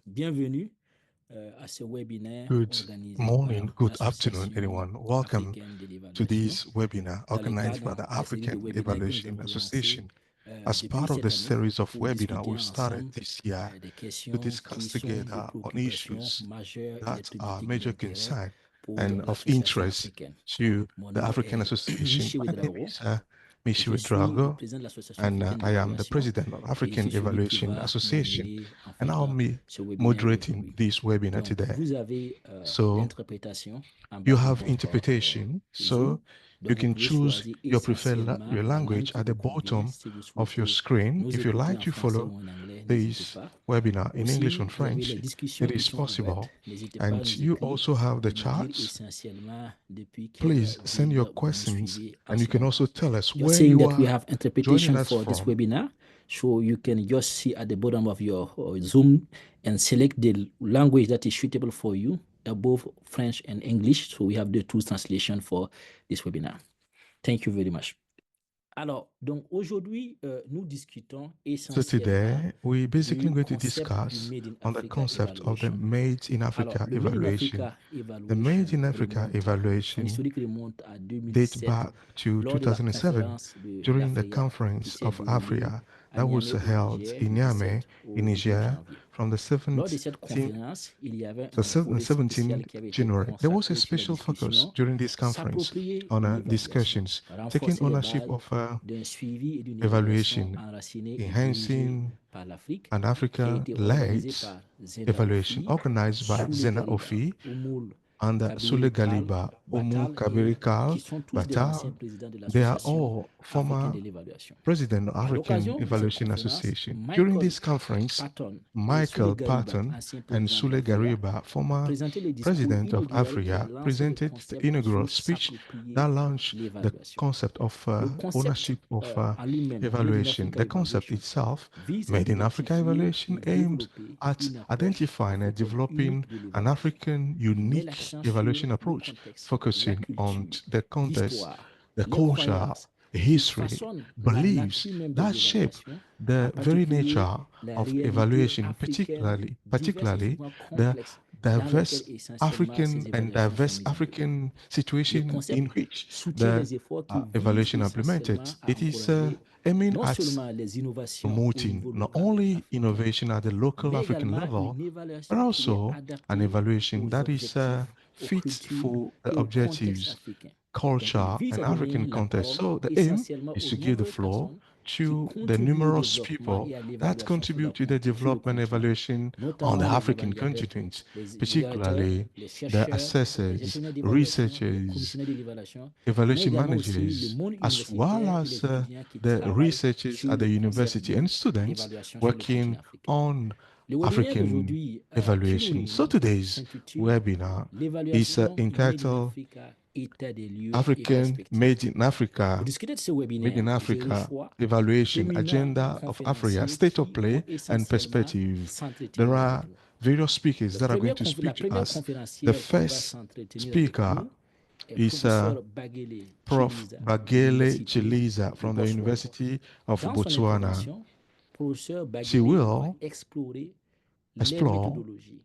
Bienvenue à ce webinaire Good organisé morning, par good afternoon, l'Association everyone. Welcome africaine de to l'évaluation this webinar dans le organized by cadre the des séries de African webinaires que nous Evaluation avons lancées Association. As depuis part of cette the année series of pour webinars discuter we started ensemble this year des to questions discuss qui sont de together on préoccupation issues majeure et de that are thématiques major d'intérêt concern pour and of l'association interest africaine. to Mon the nom African est Association. Michel My name Drago. is Je Michiru suis le Drago, président de l'Association and africaine I am the d'évaluation president of et je suis African celui qui Evaluation va Association, modérer en and fait I'll be ce webinaire moderating d'aujourd'hui. this webinar Donc, today. vous avez So l'interprétation en you bas de have votre interpretation, Zoom. so you Donc, vous can pouvez choose choisir your preferred essentiellement la langue language qui at vous the convient. bottom Si vous of your souhaitez screen. nous If you écouter like en to français follow ou en anglais, n'hésitez this pas. webinar in English Aussi, and vous avez les French, discussions it qui is sont ouvertes. possible. N'hésitez pas à And nous you écrire also have the et nous dire chats. essentiellement depuis quelle Please send your ville vous nous questions, suivez en and you ce can moment. also tell us Just where saying you that we are have joining interpretation us for this from. webinar, so you can just see at the bottom of your Zoom and select the language that is suitable for you, above French and English. So we have the two translations for this webinar. Thank you very much. Alors, donc aujourd'hui, nous discutons So essentiellement today, we're basically du going to concept du discuss Made in on the Africa concept of the Evaluation. Made in Alors, Africa le Made in evaluation. Africa The Made Evaluation in Africa remonte, son evaluation historique remonte à date 2007 back to lors de la 2007 conférence de during the l'AfrEA qui conference s'est of déroulée AfrEA à that was Niamey au held Niger in du Niamey 17 au in 19 Niger janvier. from the Lors de cette 17th conférence, il y avait the un volet spécial 17th qui avait été January. There was a consacré sur la special focus discussion during this conference s'approprier on l'évaluation, discussions, taking renforcer les ownership bases of d'un suivi et d'une évaluation evaluation, enracinée et dirigée enhancing par l'Afrique, an qui a été organisée Africa-led par Zena evaluation Ofi, organized by Soule Zena Galiba, Ofi Oumoul and Sule Kabir Kal, Galiba, Omu Batal et qui Kabirikal, sont tous des anciens Batal. présidents de They are l'Association all africaine de former l'évaluation. president of À African l'occasion de cette Evaluation conférence, Association. During Michael this conference, Patton et Soule Michael Gariba, Patton ancien and président de Sule l'AfrEA, Gariba, ont former présenté le discours president of inaugural qui a AfrEA, lancé le presented the concept inaugural sur speech that s'approprier launched the l'évaluation. concept of Le concept ownership of en lui-même, Made in evaluation. Africa The concept Evaluation, itself, vise à Made in Africa identifier Evaluation, et aims développer at une approche identifying and africaine developing unique de an l'évaluation. African Il met unique l'accent sur evaluation le approach, contexte, la focusing on culture, the context, l'histoire, the les culture, croyances qui history, façonnent la beliefs nature même that des shape évaluations, en the very particulier nature la of réalité evaluation, africaine diverse et particularly souvent the complexe dans laquelle diverse essentiellement African ces and évaluations sont diverse mises en œuvre. African Le situation in concept which soutient the les efforts qui visent evaluation implemented. essentiellement à It is encourager aiming non at seulement les innovations au promoting niveau not local only africain, innovation at the local mais African également level, une but évaluation qui est also an adaptée evaluation aux that is objectifs, aux fit cultures for et the au contexte objectives, africain. Donc, il culture, vise and à donner African la context. parole So the aim essentiellement is aux to give the nombreuses floor personnes qui to the contribuent au numerous développement people et à that l'évaluation contribute to the sur le development continent, evaluation on the notamment les African évaluateurs, continent, les évaluateurs, particularly les the chercheurs, les assessors, gestionnaires d'évaluation, les researchers, commissionnaires de l'évaluation, mais evaluation également aussi le managers, monde as well universitaire et as les étudiants qui the travaillent researchers sur at le the concept university de and students l'évaluation sur le working continent africain. on Le webinaire African d'aujourd'hui qui nous evaluation. So réunit today's s'intitule webinar is L'évaluation du Made in entitled Africa, état des lieux et African perspectives. Made in Pour Africa, discuter de ce Made in webinaire, j'ai Africa reçoit evaluation d'éminents agenda of AfrEA, conférenciers state of qui vont play and essentiellement perspective. There s'entretenir avec are nous. various speakers that are going to La speak to première us. The conférencière qui va first s'entretenir avec speaker nous est is professeur Bagele Prof. Chiliza de Bagele l'Université Chiliza du from the Botswana. University of Dans son Botswana. intervention, professeur She Bagele va will explorer les explore méthodologies,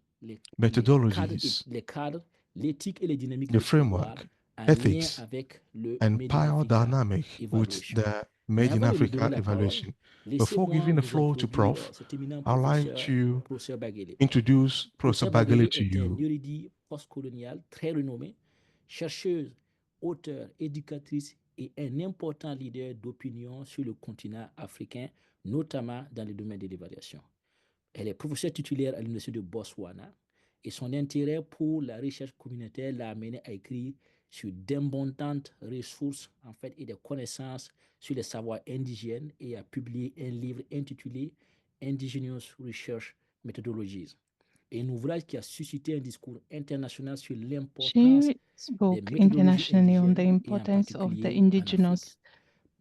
methodologies, les cadres, l'éthique et les dynamiques the de pouvoir framework, en lien ethics, avec le and Made in power Africa dynamic with Evaluation. the Mais Made in avant de lui donner Africa la parole, evaluation. Before laissez-moi giving the vous floor to introduire Prof, cet éminent I'd like professeur, to professeur Bagele. introduce Professor Professeur Bagele Bagele to est un you. érudit postcolonial très renommé, chercheuse, auteur, éducatrice et un important leader d'opinion sur le continent africain, notamment dans le domaine de l'évaluation. Elle est professeure titulaire à l'Université de Botswana et son intérêt pour la recherche communautaire l'a amené à écrire sur d'abondantes ressources en fait, et des connaissances sur les savoirs indigènes et a publié un livre intitulé Indigenous Research Methodologies, et un ouvrage qui a suscité un discours international sur l'importance She des spoke méthodologies internationally on the indigènes et en importance of the particulier en Afrique. indigenous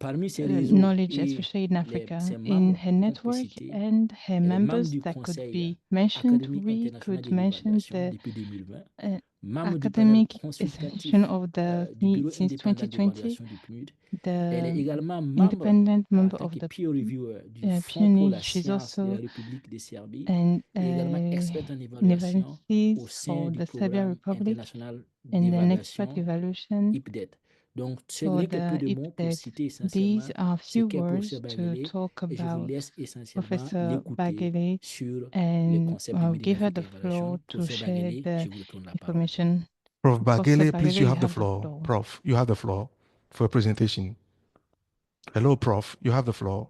Parmi ces réseaux knowledge, et especially in Africa. ses In membres her network cités, and her elle est membre members du that could Conseil be mentioned, académique we international could de mention l'évaluation the depuis 2020, membre du panel academic consultatif association of the du Bureau since indépendant 2020, d'évaluation du PNUD. Elle est the également membre independent en member tant of que the peer reviewer du Fonds pour PNUD. la She's science de la also République de Serbie an et également experte en an évaluation au evaluationist sein for du the Serbia programme Republic international and an expert d'évaluation evaluation IPDET. Donc, ce for n'est que peu the de mots pour IPDET. citer essentiellement These are ce few qu'est professeur words to Bagele talk et je vous about laisse essentiellement Professor l'écouter Bagele, sur le and concept du I'll Made in give her Africa the floor Evaluation. to Professeur share Bagele, the je vous retourne la parole. information. Prof. Professor Bagele, please, you have the the floor. Prof, you have the floor for a presentation. Hello, Prof, you have the floor.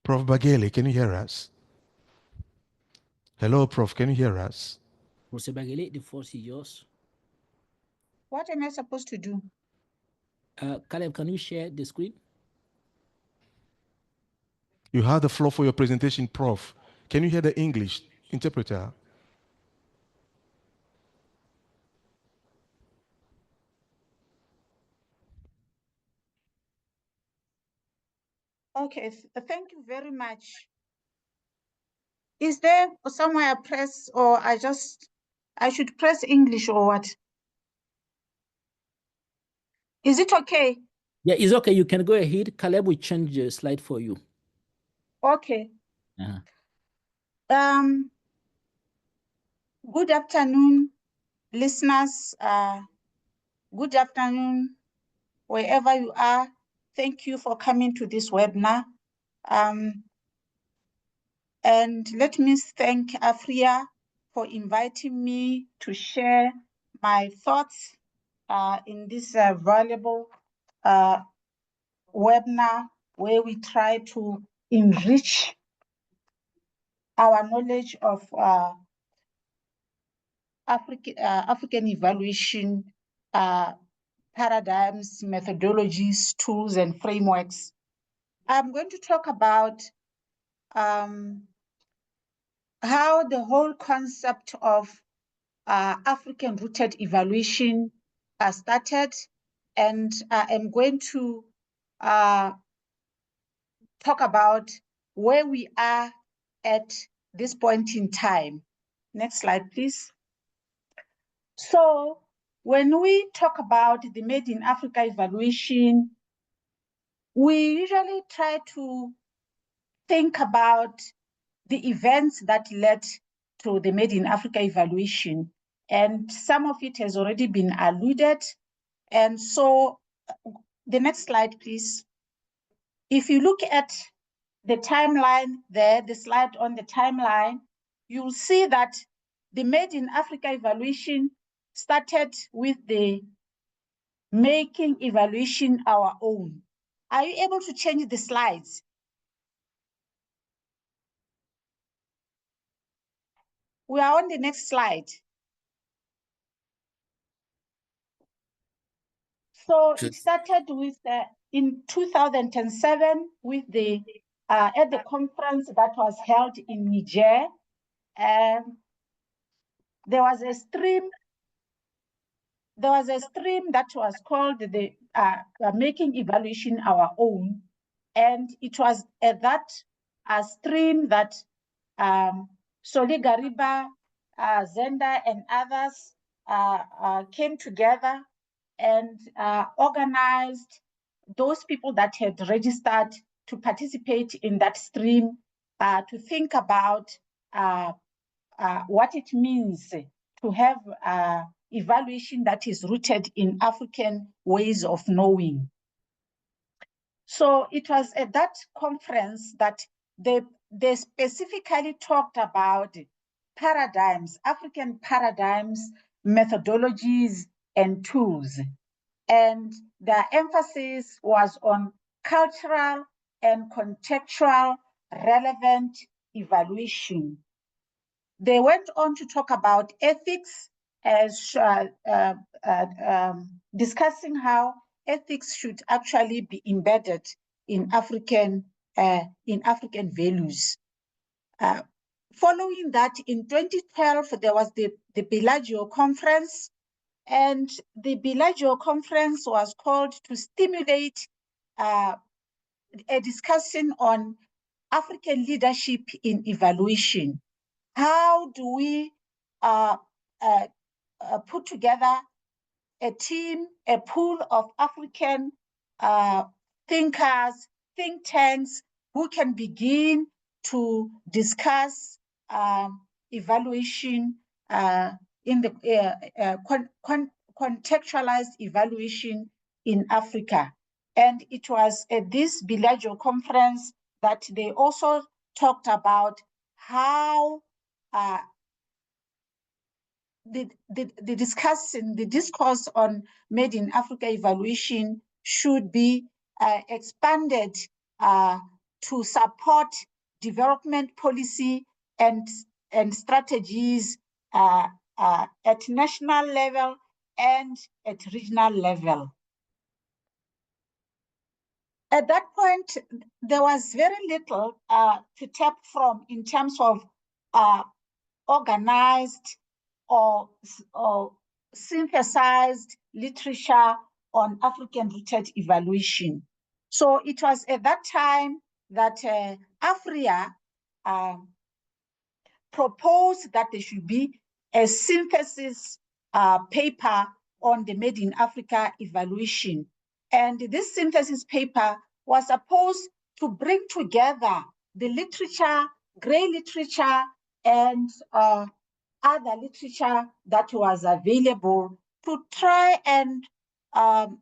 Prof. Bagele, can you hear us? Hello, Prof, can you hear us? Professor Bagele, the floor is yours. What am I supposed to do? Caleb, can you share the screen? You have the floor for your presentation, Prof. Can you hear the English interpreter? Okay, thank you very much. Is there somewhere I press or I should press English or what? Is it okay? Yeah, it's okay. You can go ahead. Caleb will change the slide for you. Okay. Good afternoon, listeners. Good afternoon, wherever you are. Thank you for coming to this webinar. And let me thank AfrEA for inviting me to share my thoughts in this valuable webinar where we try to enrich our knowledge of African evaluation paradigms, methodologies, tools, and frameworks. I'm going to talk about how the whole concept of African-rooted evaluation started, and I'm going to talk about where we are at this point in time. Next slide, please. So when we talk about the Made in Africa evaluation, we usually try to think about the events that led to the Made in Africa evaluation. And some of it has already been alluded. And so the next slide, please. If you look at the timeline there, the slide on the timeline, you'll see that the Made in Africa evaluation started with the making evaluation our own. Are you able to change the slides? We are on the next slide. So it started with in 2007 with the at the conference that was held in Niger. There was a stream that was called the Making Evaluation Our Own, and it was at that stream that Soli Gariba, Zenda, and others came together and organized those people that had registered to participate in that stream to think about what it means to have evaluation that is rooted in African ways of knowing. So it was at that conference that they specifically talked about paradigms, African paradigms, methodologies, and tools. And the emphasis was on cultural and contextual relevant evaluation. They went on to talk about ethics, as discussing how ethics should actually be embedded in African values. Following that, in 2012, there was the Bellagio conference, And the Bellagio conference was called to stimulate a discussion on African leadership in evaluation. How do we put together a team, a pool of African thinkers, think tanks, who can begin to discuss evaluation in the contextualized evaluation in Africa. And it was at this Bellagio conference that they also talked about how the discourse on Made in Africa evaluation should be expanded to support development policy and strategies at national level and at regional level. At that point, there was very little to tap from in terms of organized or synthesized literature on African-rooted evaluation. So it was at that time that AfrEA proposed that there should be a synthesis paper on the Made in Africa evaluation. And this synthesis paper was supposed to bring together the literature, gray literature, and other literature that was available to try and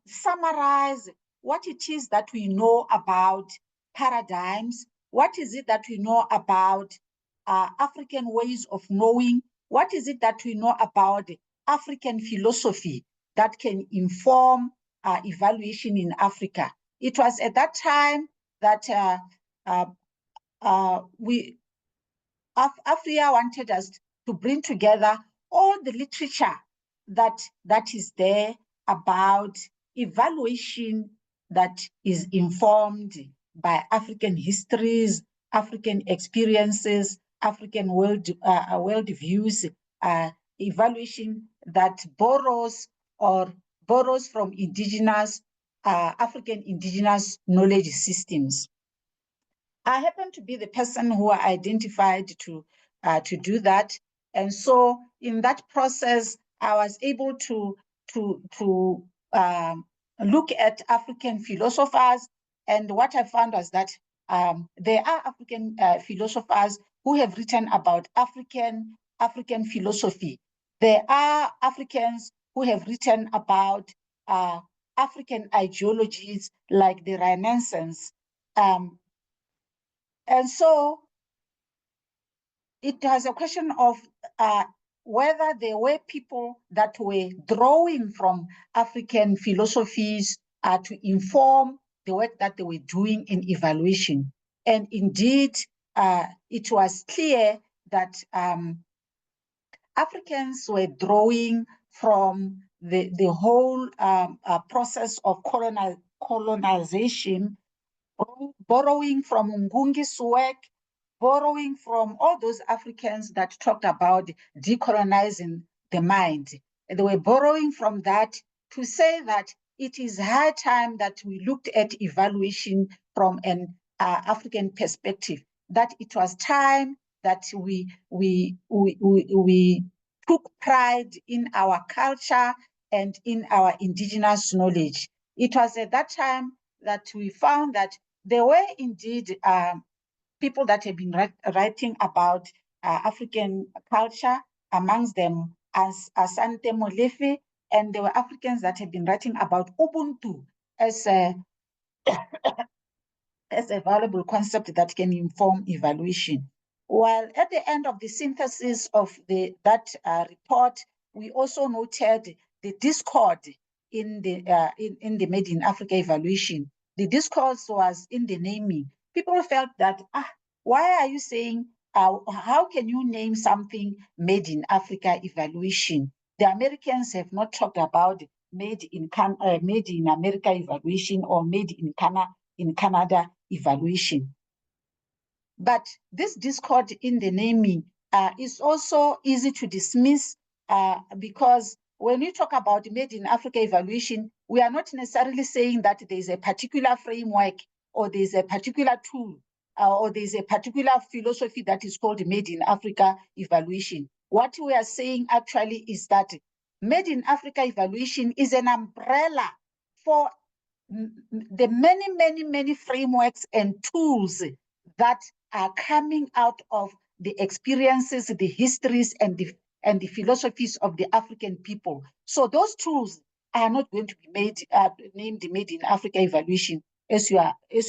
summarize what it is that we know about paradigms, what is it that we know about African ways of knowing, what is it that we know about African philosophy that can inform evaluation in Africa. It was at that time that AfrEA wanted us to bring together all the literature that is there about evaluation that is informed by African histories, African experiences, African worldviews, evaluation that borrows from indigenous, African indigenous knowledge systems. I happen to be the person who I identified to do that. And so in that process, I was able to look at African philosophers. And what I found was that there are African philosophers who have written about African philosophy. There are Africans who have written about African ideologies like the Renaissance. And so it was a question of whether there were people that were drawing from African philosophies to inform the work that they were doing in evaluation. And indeed, it was clear that Africans were drawing from the whole process of colonization, borrowing from Ngungi's work, borrowing from all those Africans that talked about decolonizing the mind. They were borrowing from that to say that it is high time that we looked at evaluation from an African perspective, that it was time that we took pride in our culture and in our indigenous knowledge. It was at that time that we found that there were indeed people that have been writing about African culture, amongst them Asante Molefe, and there were Africans that have been writing about Ubuntu as a valuable concept that can inform evaluation. While at the end of the synthesis of that report, we also noted the discord in the Made in Africa evaluation. The discourse was in the naming. People felt that, why are you saying, how can you name something Made in Africa evaluation? The Americans have not talked about Made in America evaluation or Made in Canada evaluation. But this discord in the naming is also easy to dismiss because when we talk about Made in Africa evaluation, we are not necessarily saying that there is a particular framework or there is a particular tool or there is a particular philosophy that is called Made in Africa evaluation. What we are saying actually is that Made in Africa evaluation is an umbrella for the many frameworks and tools that are coming out of the experiences, the histories, and the philosophies of the African people. So those tools are not going to be named Made in Africa evaluation, as you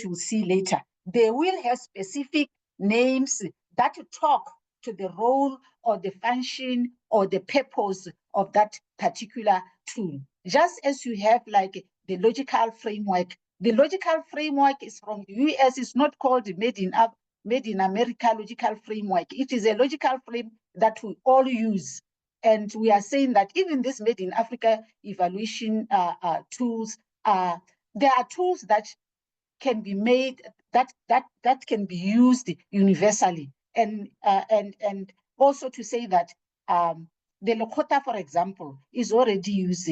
will see later. They will have specific names that talk to the role or the function or the purpose of that particular tool. Just as you have like the logical framework. The logical framework is from the US. It's not called Made in America logical framework. It is a logical frame that we all use. And we are saying that even this Made in Africa evaluation tools, there are tools that can be made, that can be used universally. And also to say that the Lakota, for example, is already used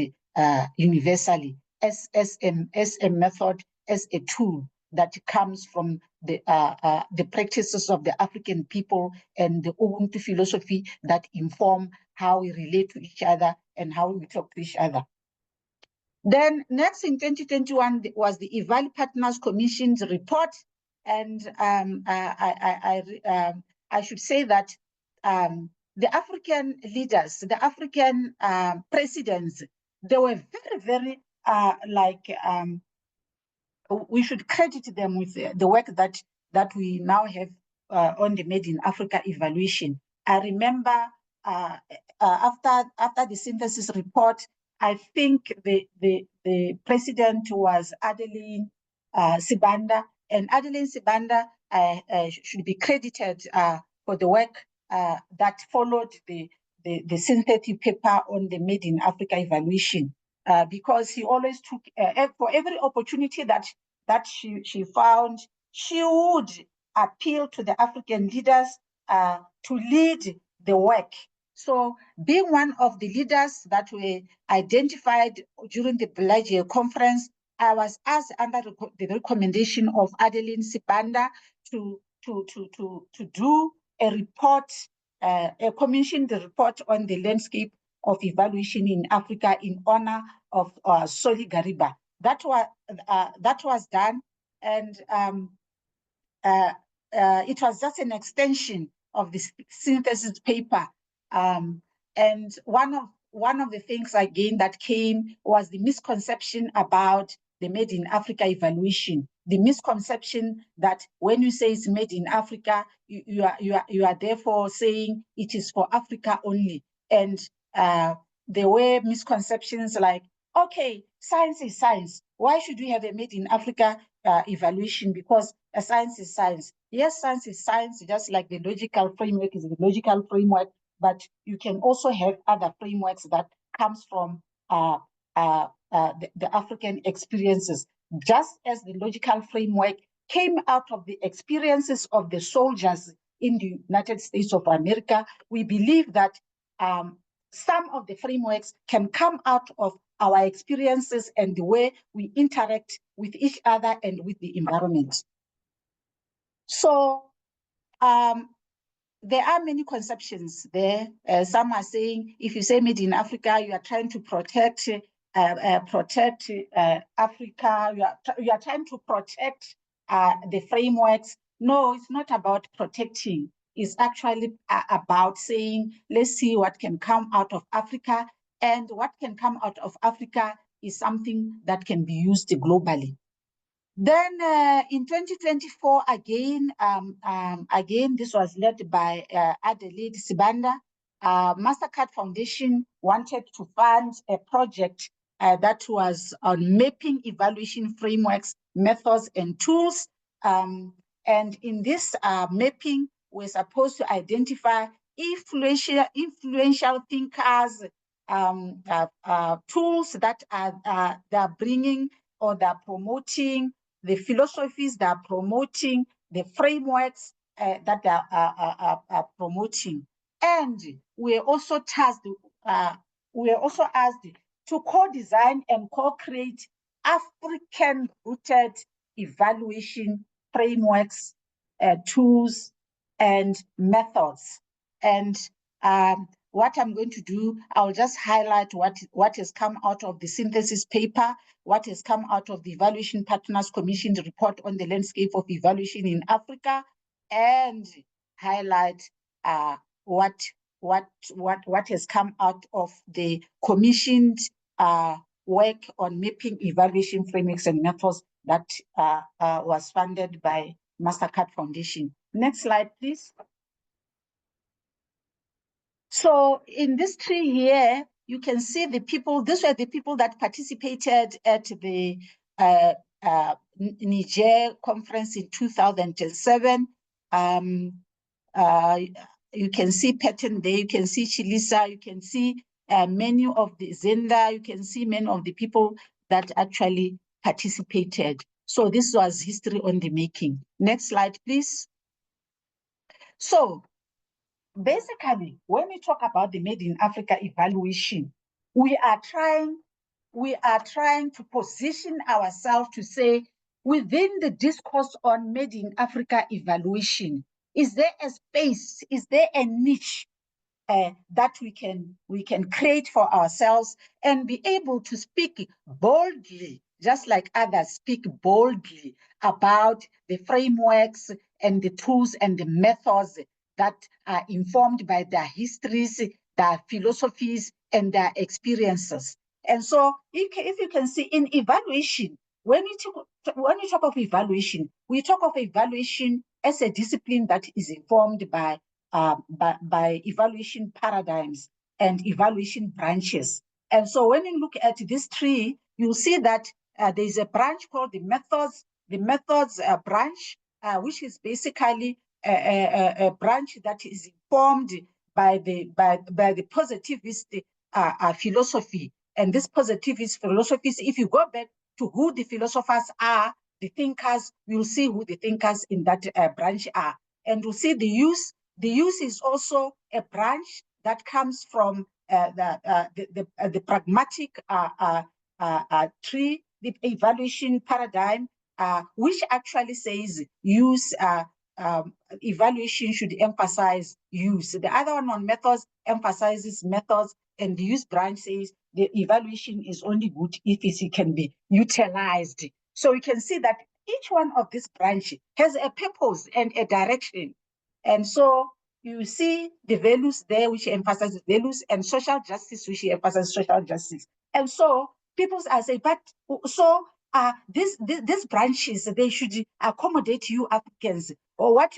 universally as a method, as a tool that comes from the practices of the African people and the Ubuntu philosophy that inform how we relate to each other and how we talk to each other. Then next in 2021 was the Eval Partners Commission's report. And I should say that the African leaders, the African presidents, they were very, we should credit them with the work that we now have on the Made in Africa evaluation. I remember after the synthesis report, I think the president was Adeline Sibanda, and Adeline Sibanda should be credited for the work that followed the synthesis paper on the Made in Africa evaluation, because he always took, for every opportunity that she found, she would appeal to the African leaders to lead the work. So being one of the leaders that were identified during the Bellagio conference, I was asked under the recommendation of Adeline Sibanda to do a report, commission the report on the landscape of evaluation in Africa in honor of Soli Gariba. That was done, and it was just an extension of the synthesis paper. And one of the things again that came was the misconception about the Made in Africa evaluation. The misconception that when you say it's made in Africa, you are therefore saying it is for Africa only. And there were misconceptions like, okay, science is science. Why should we have a Made in Africa evaluation? Because science is science. Yes, science is science, just like the logical framework is the logical framework, but you can also have other frameworks that comes from the African experiences. Just as the logical framework came out of the experiences of the soldiers in the United States of America, we believe that some of the frameworks can come out of our experiences and the way we interact with each other and with the environment. So there are many conceptions there. Some are saying, if you say Made in Africa, you are trying to protect Africa. You are trying to protect the frameworks. No, it's not about protecting. It's actually about saying, let's see what can come out of Africa, and what can come out of Africa is something that can be used globally. Then in 2024, again, this was led by Adelaide Sibanda. MasterCard Foundation wanted to fund a project that was on mapping evaluation frameworks, methods, and tools. And in this mapping, we're supposed to identify influential thinkers, tools that are bringing or they're promoting the philosophies that are promoting, the frameworks that are promoting. And we're also tasked we are also asked to co-design and co-create African-rooted evaluation frameworks, tools, and methods. And what I'm going to do, I'll just highlight what has come out of the synthesis paper, what has come out of the Evaluation Partners Commission report on the landscape of evaluation in Africa, and highlight what has come out of the commissioned work on mapping evaluation frameworks and methods that was funded by Mastercard Foundation. Next slide, please. So in this tree here, you can see the people, these were the people that participated at the Niger conference in 2007. You can see Patton there, you can see Chilisa, you can see many of the Zenda, you can see many of the people that actually participated. So this was history on the making. Next slide, please. So basically, when we talk about the Made in Africa evaluation, we are trying to position ourselves to say, within the discourse on Made in Africa evaluation, is there a space, is there a niche that we can create for ourselves and be able to speak boldly, just like others speak boldly about the frameworks and the tools and the methods that are informed by their histories, their philosophies, and their experiences. And so if you can see in evaluation, when we talk of evaluation, we talk of evaluation as a discipline that is informed by evaluation paradigms and evaluation branches. And so when you look at this tree, you'll see that there's a branch called the methods branch, which is basically a branch that is informed by the positivist philosophy. And this positivist philosophy, if you go back to who the philosophers are, the thinkers, you'll see who the thinkers in that branch are. And you'll see the use. The use is also a branch that comes from the pragmatic tree, the evaluation paradigm, which actually says use, evaluation should emphasize use. The other one on methods emphasizes methods, and the use branch says the evaluation is only good if it can be utilized. So you can see that each one of these branches has a purpose and a direction. And so you see the values there, which emphasizes values, and social justice, which emphasizes social justice. And so people are saying, but so these branches, they should accommodate you Africans, or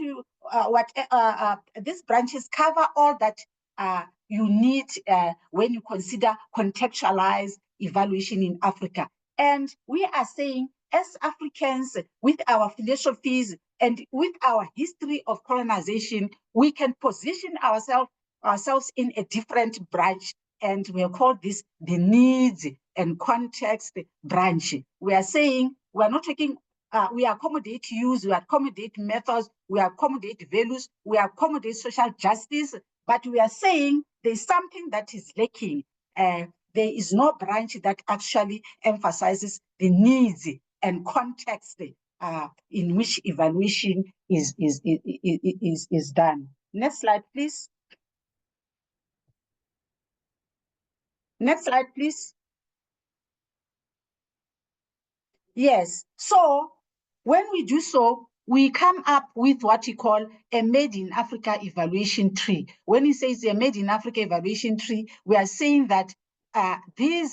these branches cover all that you need when you consider contextualized evaluation in Africa. And we are saying, as Africans, with our philosophies and with our history of colonization, we can position ourselves in a different branch, and we call this the needs and context branch. We are saying we are not taking, we accommodate use, we accommodate methods, we accommodate values, we accommodate social justice, but we are saying there's something that is lacking. There is no branch that actually emphasizes the needs and context in which evaluation is done. Next slide, please. Next slide, please. Yes, so when we do so, we come up with what we call a Made in Africa evaluation tree. When it says a Made in Africa evaluation tree, we are saying that we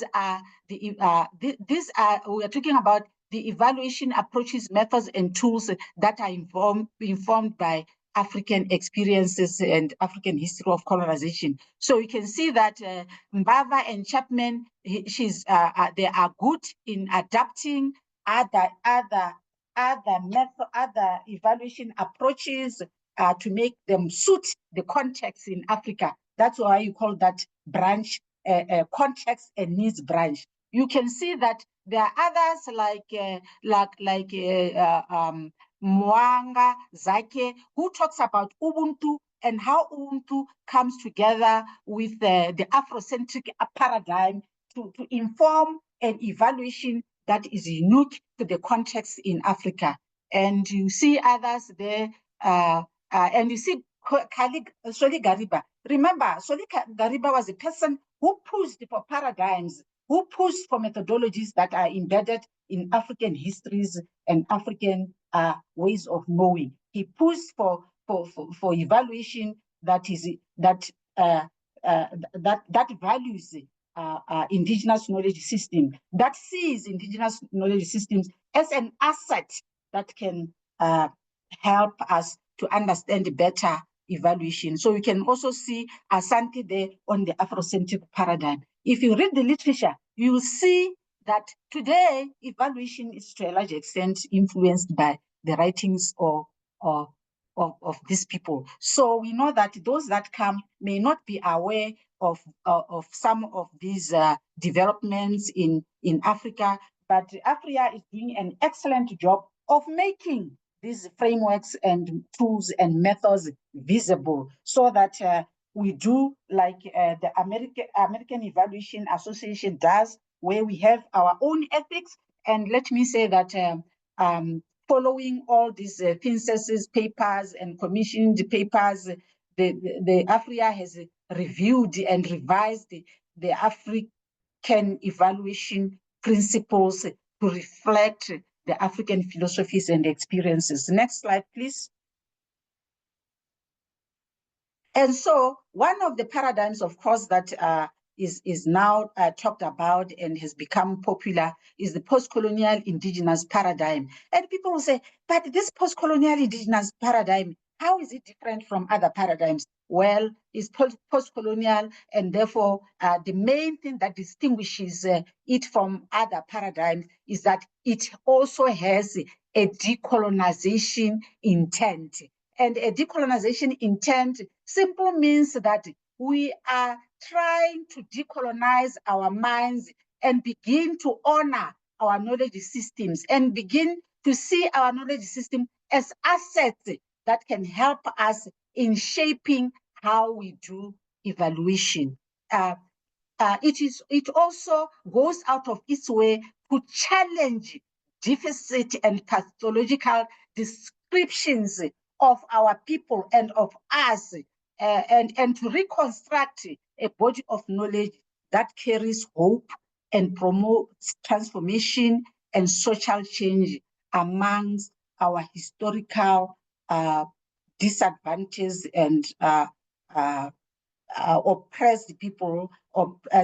are talking about the evaluation approaches, methods, and tools that are informed by African experiences and African history of colonization. So you can see that Mbava and Chapman, they are good in adapting other evaluation approaches to make them suit the context in Africa. That's why you call that branch context and needs branch. You can see that there are others like Mwanga Zake, who talks about Ubuntu and how Ubuntu comes together with the Afrocentric paradigm to inform an evaluation that is unique to the context in Africa. And you see others there, and you see Soli Gariba. Remember, Soli Gariba was a person who pushed for paradigms, who pushed for methodologies that are embedded in African histories and African ways of knowing. He pushed for evaluation that values indigenous knowledge system, that sees indigenous knowledge systems as an asset that can help us to understand better evaluation. So you can also see Asante there on the Afrocentric paradigm. If you read the literature, you will see that today evaluation is to a large extent influenced by the writings of these people. So we know that those that come may not be aware of some of these developments in Africa, but AfrEA is doing an excellent job of making these frameworks and tools and methods visible, so that we do like the American Evaluation Association does, where we have our own ethics. And let me say that following all these synthesis papers and commissioned papers, the AfrEA has reviewed and revised the African evaluation principles to reflect the African philosophies and experiences. Next slide, please. And so one of the paradigms, of course, that is now talked about and has become popular is the post-colonial indigenous paradigm. And people will say, but this post-colonial indigenous paradigm, how is it different from other paradigms? Well, it's post-colonial, and therefore the main thing that distinguishes it from other paradigms is that it also has a decolonization intent. And a decolonization intent simply means that we are trying to decolonize our minds and begin to honor our knowledge systems and begin to see our knowledge system as assets that can help us in shaping how we do evaluation. It also goes out of its way to challenge deficit and pathological descriptions of our people and of us, and to reconstruct a body of knowledge that carries hope and promotes transformation and social change amongst our historical disadvantaged and oppressed people,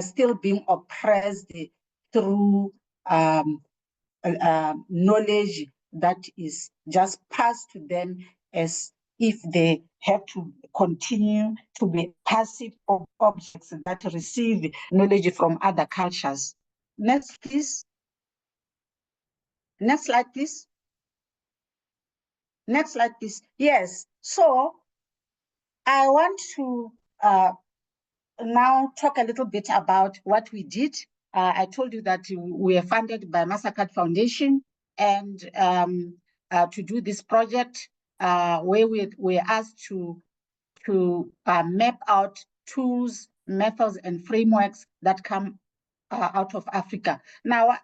still being oppressed through knowledge that is just passed to them as if they have to continue to be passive objects that receive knowledge from other cultures. Next, please. Next slide, please. Next slide, please. Yes, so I want to now talk a little bit about what we did. I told you that we are funded by Mastercard Foundation, and to do this project where we were asked to map out tools, methods, and frameworks that come out of Africa. Now,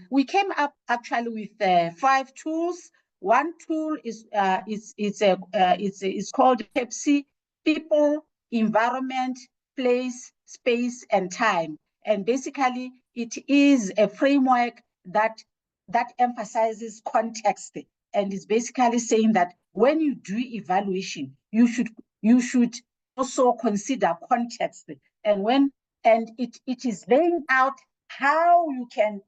we came up actually with 5 tools. One tool is called PEPSI, People, Environment, Place, Space, and Time. And basically, it is a framework that emphasizes context, and is basically saying that when you do evaluation, you should also consider context. And it is laying out how you can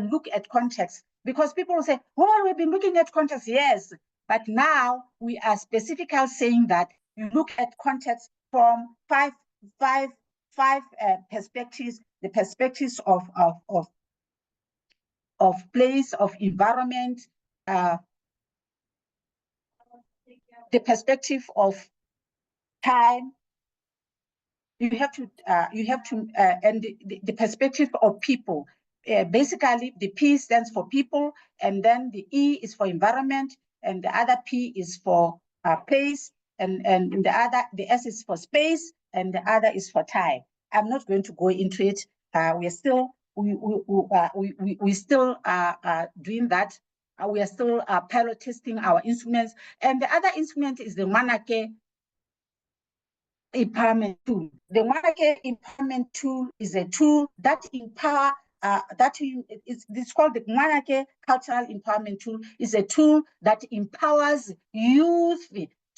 look at context, because people will say, well, we've been looking at context, yes, but now we are specifically saying that you look at context from five perspectives: the perspectives of place, of environment, the perspective of time. You have to and the perspective of people. Basically, the P stands for people, and then the E is for environment, and the other P is for place. and the other, the S is for space, and the other is for time. I'm not going to go into it. We still are doing that. We are still pilot testing our instruments, and the other instrument is the Manake empowerment tool. The Manake empowerment tool is a tool that empower. It's called the Manake Cultural Empowerment Tool. Is a tool that empowers youth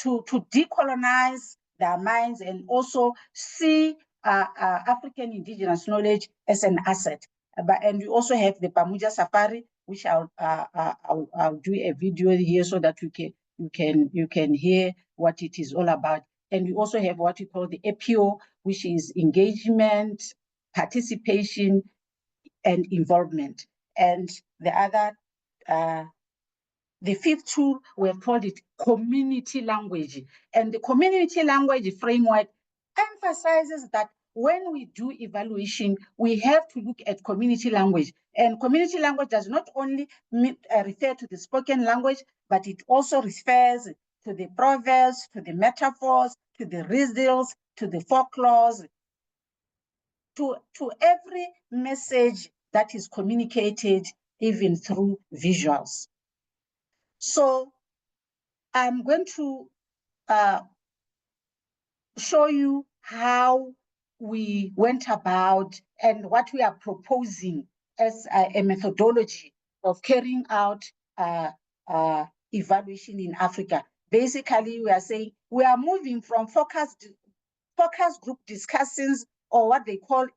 to decolonize their minds and also see African indigenous knowledge as an asset. And we also have the Pamoja Safari, which I'll do a video here so that you can hear what it is all about. And we also have what we call the AfrEA, which is engagement, participation, and involvement. And the other, the fifth tool, we have called it community language. And the community language framework emphasizes that when we do evaluation, we have to look at community language. And community language does not only refer to the spoken language, but it also refers to the proverbs, to the metaphors, to the riddles, to the folklores, to every message that is communicated even through visuals. So I'm going to show you how we went about and what we are proposing as a methodology of carrying out evaluation in Africa. Basically, we are saying we are moving from focus group discussions, or what they call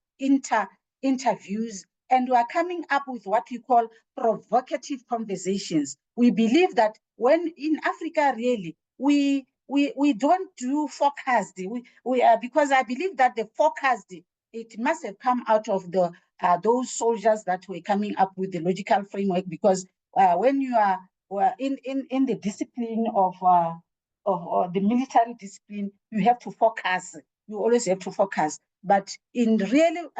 interviews, and we are coming up with what we call provocative conversations. We believe that when in Africa, really, we don't do forecast. Because I believe that the forecast, it must have come out of the those soldiers that were coming up with the logical framework. Because when you are in the discipline of the military discipline, you have to focus. You always have to focus. But in real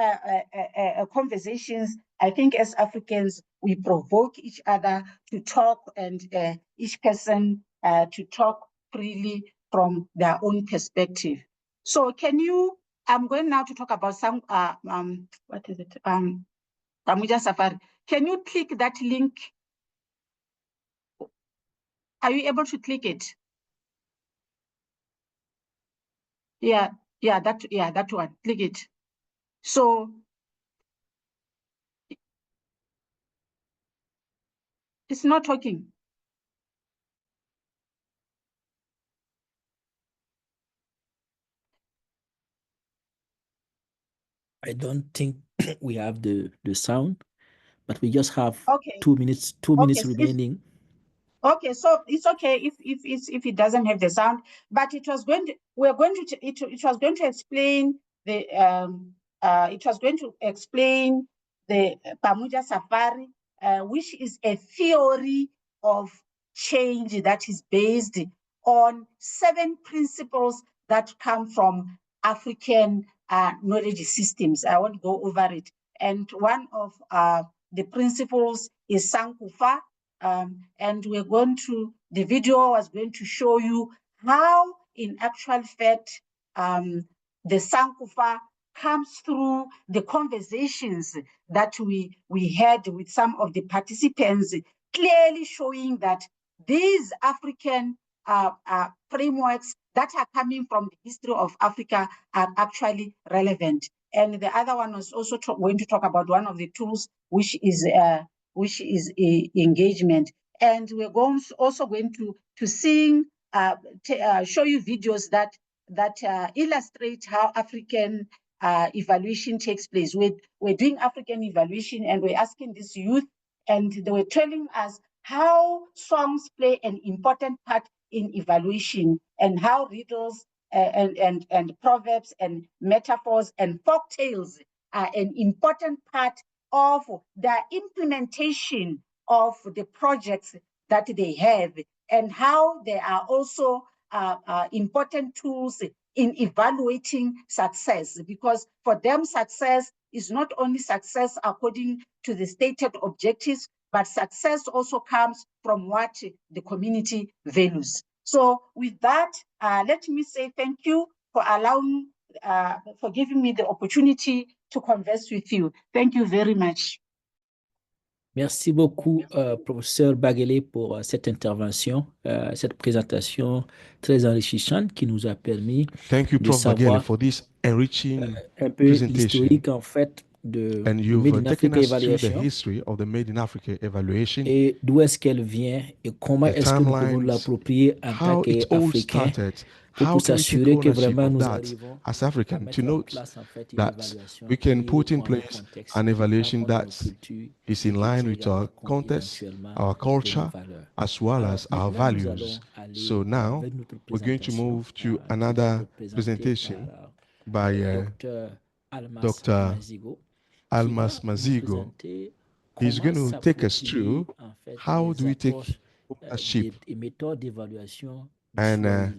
conversations, I think as Africans, we provoke each other to talk, and each person to talk freely from their own perspective. So can you, I'm going now to talk about some, what is it? Pamoja Safari. Can you click that link? Are you able to click it? Yeah, that one, click it. So it's not talking. I don't think we have the sound, but we just have Okay. 2 minutes remaining. Okay, so it's okay if it doesn't have the sound, but it was going to, it was going to explain the Pamoja Safari, which is a theory of change that is based on 7 principles that come from African knowledge systems. I won't go over it. And one of the principles is Sankufa. And we're going to, the video was going to show you how, in actual fact, the Sankufa comes through the conversations that we had with some of the participants, clearly showing that these African frameworks that are coming from the history of Africa are actually relevant. And the other one was also going to talk about one of the tools, which is engagement. And we're also going to show you videos that illustrate how African evaluation takes place. We're doing African evaluation, and we're asking this youth, and they were telling us how songs play an important part in evaluation, and how riddles and proverbs and metaphors and folk tales are an important part of the implementation of the projects that they have, and how they are also important tools in evaluating success. Because for them, success is not only success according to the stated objectives, but success also comes from what the community values. So with that, let me say thank you for allowing, for giving me the opportunity to converse with you. Thank you very much. Merci beaucoup, professeur Baguele, pour cette intervention, cette présentation très enrichissante qui nous a permis Thank you, de Prof. Baguele, savoir for this enriching un peu presentation. l'historique, en fait, de And Made you've in taken Africa us through the Evaluation history of the Made in Africa evaluation, et d'où est-ce qu'elle vient et comment the est-ce que nous pouvons timelines, l'approprier en tant how it all qu'Africains started, pour how can we take s'assurer que ownership vraiment of nous that arrivons as à African, to mettre en note place, en fait, une that évaluation we can qui put in répond à un place contexte an qui tient evaluation compte de nos that cultures is et in qui line tient with our également compte context, éventuellement our de nos culture, valeurs. as well Alors, as our maintenant, nous values. allons aller So now vers notre we're going to présentation move to qui va another être présentée presentation par by Dr. Almas Dr. Mazigo, qui Almas va nous Mazigo. présenter He's comment going to take us s'approprier through en fait how do les we take approches ownership et méthodes d'évaluation du and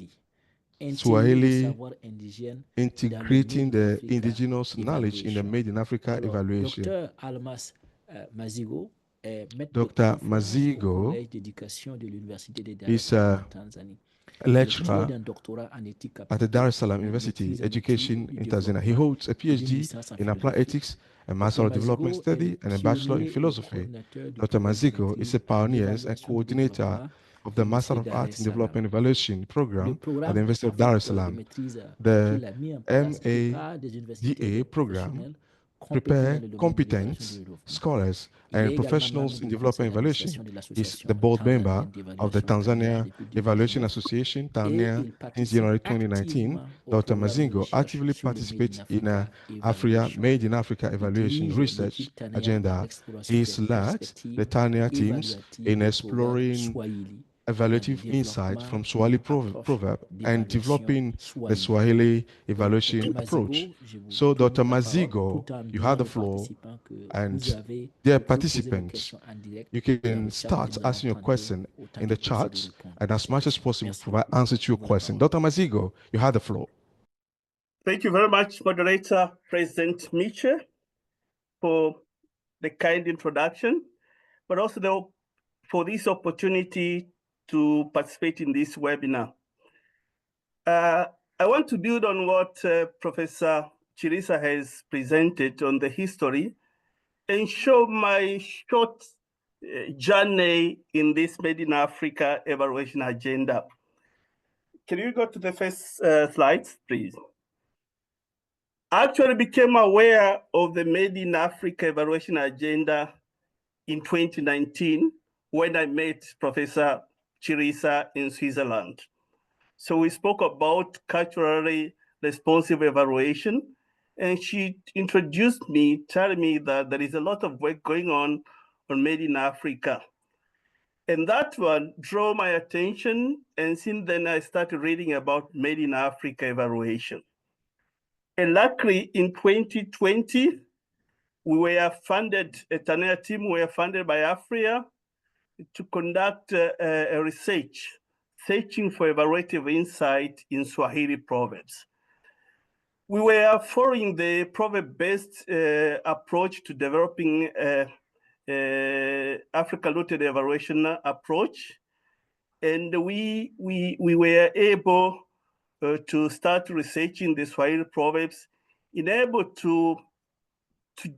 Swahili, intégrer le Swahili savoir indigène dans le integrating Made in the Africa indigenous knowledge in the Evaluation. Made in Africa Alors, evaluation. Dr. Almas Mazigo est maître de Dr. conférence au Mazigo Collège d'éducation de l'Université de Dar es is Salaam a en Tanzanie. a Il est titulaire lecturer d'un doctorat en éthique at the Dar appliquée es Salaam et University maîtrise en Education études du in Tanzania. He développement holds a et d'une PhD licence en in applied philosophie. ethics, a Dr. Master of Development Mazigo est Study, le and a Bachelor in pionnier et le Philosophy. coordinateur du Dr. programme Mazigo maîtrise is a pioneer and d'évaluation du coordinator développement of de the Master l'Université of Dar Arts es in Salaam. Development Evaluation Le program at the programme University en of Dar es fait, de Salaam. maîtrise The qu'il a mis en place prépare des universitaires et des MADA program professionnels compétents dans prepare le domaine de l'évaluation du competent développement. scholars Il est and également membre professionals du in conseil development evaluation. d'administration de Is l'association the board member tanzanienne of the d'évaluation TANEA Tanzania depuis Evaluation 2019 Association, et TANEA, il since participe January 2019. activement au Dr. programme de Mazingo recherche actively sur le Made in participates in Africa AfrEA Evaluation. Made in Africa Il Evaluation dirige Research l'équipe TANEA dans agenda. l'exploration He's des led perspectives the TANEA teams évaluatives in des programmes exploring Swahili evaluative dans le insight développement from Swahili d'une approche proverb and d'évaluation developing the Swahili. Swahili Donc, evaluation Dr. approach. Mazigo, je vous So, communique Dr. la parole Mazigo, tout en you disant have the aux floor, participants que and vous poser dear vos participants, questions en direct you dans can le chat et start nous allons asking your prendre question autant in que the possible de chat, répondre and à as ces much as questions. possible, Merci provide beaucoup. answer to your Vous avez la question. parole. Dr. Mazigo, you have the floor. Thank you very much, Moderator President Miche, for the kind introduction, but also for this opportunity to participate in this webinar. I want to build on what Professor Chirisa has presented on the history and show my short journey in this Made in Africa evaluation agenda. Can you go to the first slides, please? I actually became aware of the Made in Africa evaluation agenda in 2019 when I met Professor Chirisa in Switzerland. So we spoke about culturally responsive evaluation, and she introduced me, telling me that there is a lot of work going on Made in Africa. And that one drew my attention, and since then I started reading about Made in Africa evaluation. And luckily in 2020, we were funded, a TANEA team were funded by AfrEA to conduct a research, searching for evaluative insight in Swahili proverbs. We were following the proverb-based approach to developing Africa-rooted evaluation approach. And we were able to start researching the Swahili proverbs, enabled to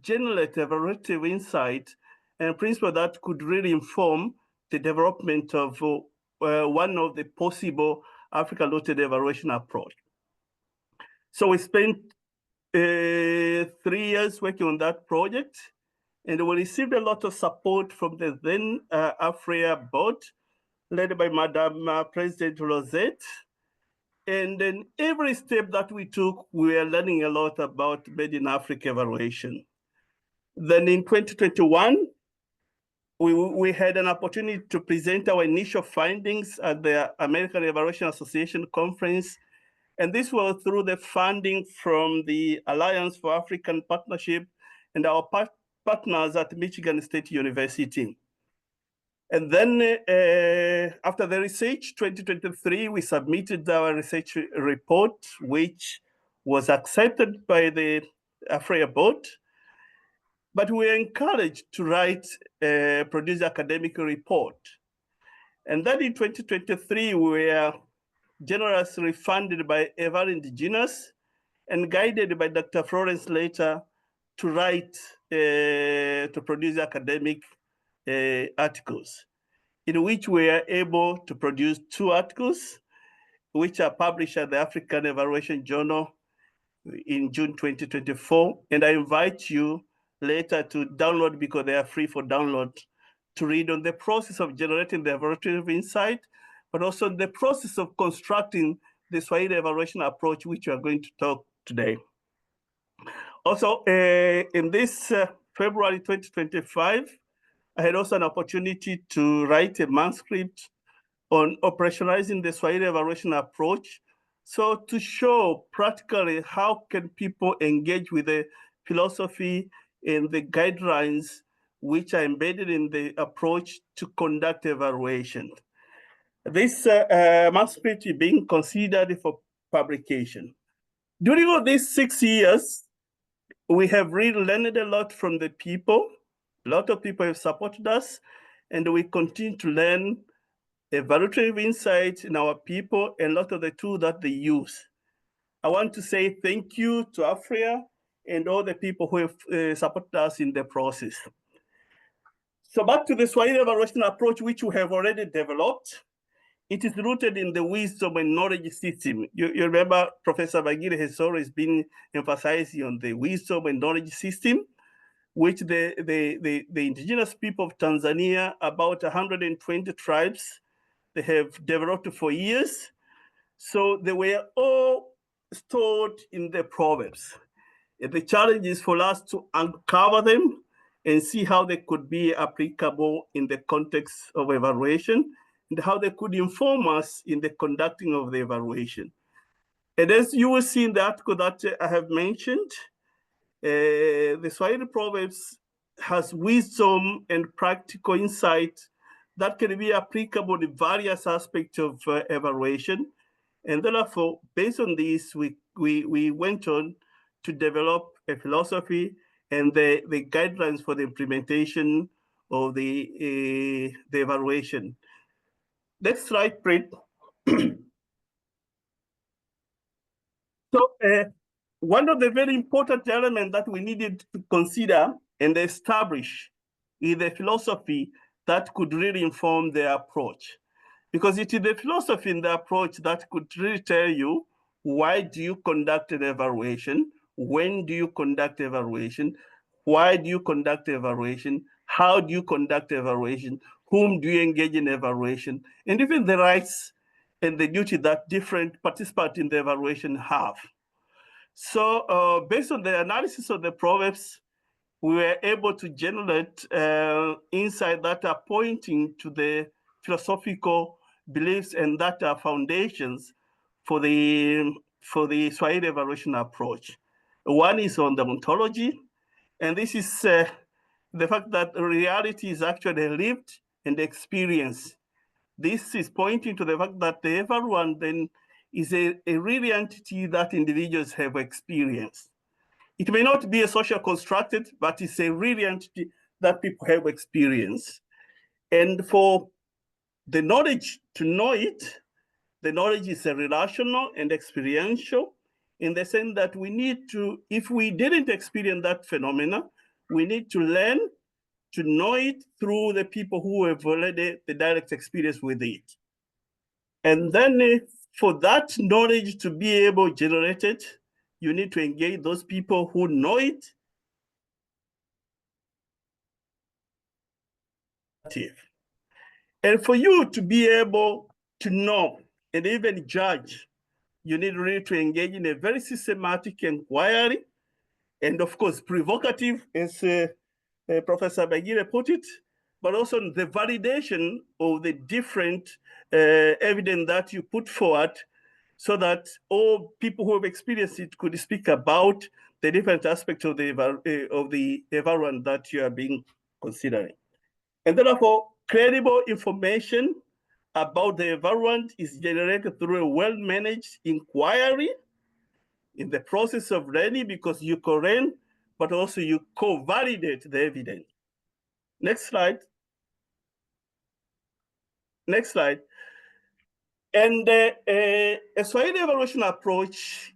generate evaluative insight and principle that could really inform the development of one of the possible Africa-rooted evaluation approach. So we spent 3 years working on that project, and we received a lot of support from the then AfrEA board, led by Madam President Rosette. And then every step that we took, we were learning a lot about Made in Africa evaluation. Then in 2021, we had an opportunity to present our initial findings at the American Evaluation Association conference. And this was through the funding from the Alliance for African Partnership and our partners at Michigan State University. And then after the research, 2023, we submitted our research report, which was accepted by the AfrEA board. But we were encouraged to produce academic report. And then in 2023, we were generously funded by Ever Indigenous and guided by Dr. Florence Later to write, to produce academic articles, in which we are able to produce 2 articles, which are published at the African Evaluation Journal in June 2024. And I invite you later to download, because they are free for download, to read on the process of generating the evaluative insight, but also the process of constructing the Swahili evaluation approach, which we are going to talk today. Also, in this February 2025, I had also an opportunity to write a manuscript on operationalizing the Swahili evaluation approach. So to show practically how can people engage with the philosophy and the guidelines which are embedded in the approach to conduct evaluation. This manuscript is being considered for publication. During all these 6 years, we have really learned a lot from the people. A lot of people have supported us, and we continue to learn evaluative insights in our people and a lot of the tools that they use. I want to say thank you to AfrEA and all the people who have supported us in the process. So back to the Swahili evaluation approach, which we have already developed. It is rooted in the wisdom and knowledge system. You remember Professor Bagire has always been emphasizing on the wisdom and knowledge system, which the indigenous people of Tanzania, about 120 tribes, they have developed for years. So they were all stored in the proverbs. And the challenge is for us to uncover them and see how they could be applicable in the context of evaluation and how they could inform us in the conducting of the evaluation. And as you will see in the article that I have mentioned, the Swahili Proverbs has wisdom and practical insight that can be applicable in various aspects of evaluation. And therefore, based on this, we went on to develop a philosophy and the guidelines for the implementation of the evaluation. Next slide, please. So one of the very important elements that we needed to consider and establish is the philosophy that could really inform the approach. Because it is the philosophy in the approach that could really tell you, why do you conduct an evaluation? When do you conduct evaluation? Why do you conduct evaluation? How do you conduct evaluation? Whom do you engage in evaluation? And even the rights and the duty that different participants in the evaluation have. So based on the analysis of the proverbs, we were able to generate insights that are pointing to the philosophical beliefs and that are foundations for the Swahili evaluation approach. One is on the ontology, and this is the fact that reality is actually lived and experienced. This is pointing to the fact that the evaluant then is a real entity that individuals have experienced. It may not be a social constructed, but it's a real entity that people have experienced. And for the knowledge to know it, the knowledge is a relational and experiential, in the sense that we need to, if we didn't experience that phenomena, we need to learn to know it through the people who have already the direct experience with it. And then for that knowledge to be able to generate it, you need to engage those people who know it. And for you to be able to know and even judge, you need really to engage in a very systematic inquiry, and of course, provocative, as Professor Bagire put it, but also the validation of the different evidence that you put forward, so that all people who have experienced it could speak about the different aspects of the evaluation that you are being considering. And therefore, credible information about the evaluation is generated through a well-managed inquiry in the process of learning, because you co-learn, but also you co-validate the evidence. Next slide. Next slide. And a Swahili evaluation approach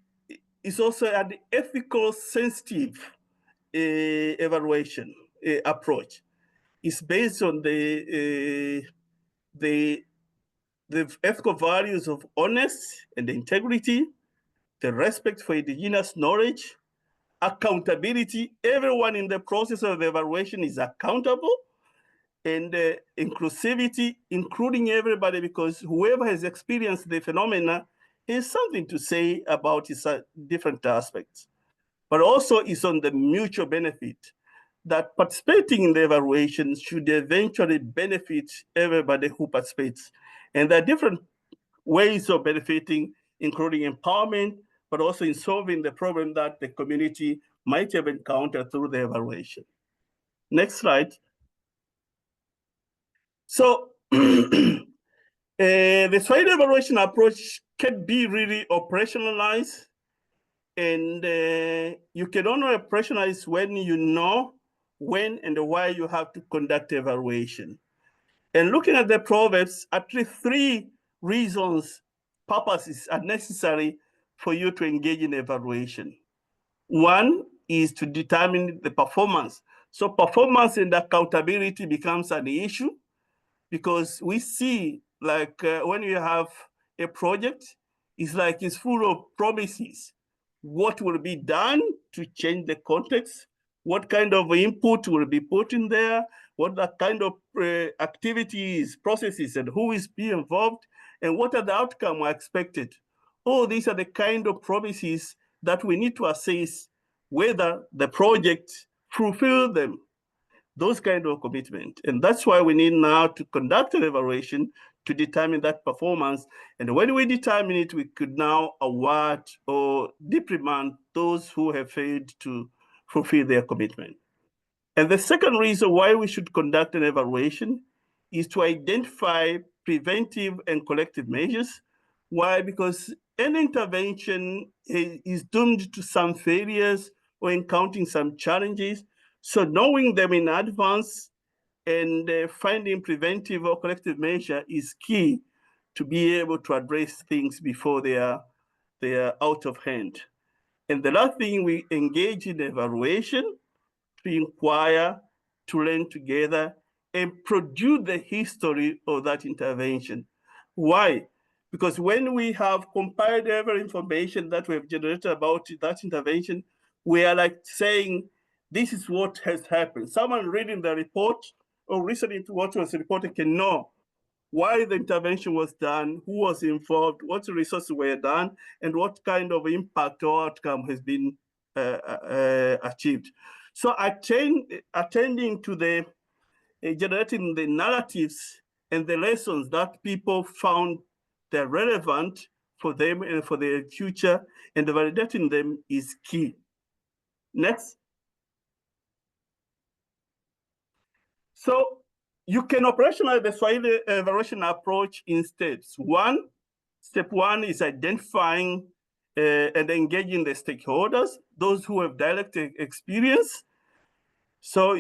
is also an ethical sensitive evaluation approach. It's based on the ethical values of honesty and integrity, the respect for indigenous knowledge, accountability. Everyone in the process of the evaluation is accountable, and inclusivity, including everybody, because whoever has experienced the phenomena has something to say about its different aspects. But also it's on the mutual benefit that participating in the evaluation should eventually benefit everybody who participates. And there are different ways of benefiting, including empowerment, but also in solving the problem that the community might have encountered through the evaluation. Next slide. So the Swahili evaluation approach can be really operationalized, and you can only operationalize when you know when and why you have to conduct evaluation. And looking at the Proverbs, at least 3 reasons, purposes are necessary for you to engage in evaluation. One is to determine the performance. So performance and accountability becomes an issue, because we see, like when you have a project, it's like it's full of promises. What will be done to change the context? What kind of input will be put in there? What the kind of activities, processes, and who is being involved? And what are the outcomes expected? Oh, these are the kind of promises that we need to assess whether the project fulfill them, those kind of commitment. And that's why we need now to conduct an evaluation to determine that performance. And when we determine it, we could now award or reprimand those who have failed to fulfill their commitment. And the second reason why we should conduct an evaluation is to identify preventive and corrective measures. Why? Because any intervention is doomed to some failures or encountering some challenges. So knowing them in advance and finding preventive or corrective measure is key to be able to address things before they are out of hand. And the last thing, we engage in evaluation to inquire, to learn together, and produce the history of that intervention. Why? Because when we have compiled every information that we have generated about that intervention, we are like saying, this is what has happened. Someone reading the report or listening to what was reported can know why the intervention was done, who was involved, what resources were done, and what kind of impact or outcome has been achieved. So attending to the generating the narratives and the lessons that people found they're relevant for them and for their future, and validating them is key. Next. So you can operationalize the Swahili evaluation approach in steps. Step one is identifying and engaging the stakeholders, those who have direct experience. So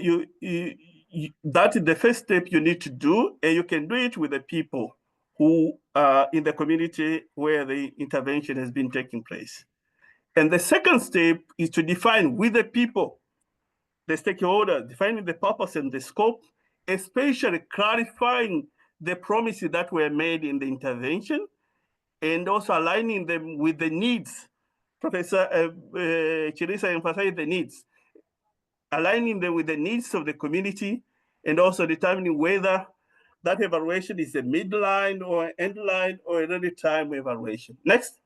that is the first step you need to do, and you can do it with the people who are in the community where the intervention has been taking place. And the second step is to define with the people, the stakeholders, defining the purpose and the scope, especially clarifying the promises that were made in the intervention, and also aligning them with the needs. Professor Chirisa emphasized the needs, aligning them with the needs of the community, and also determining whether that evaluation is a midline or end line or an early time evaluation. Next.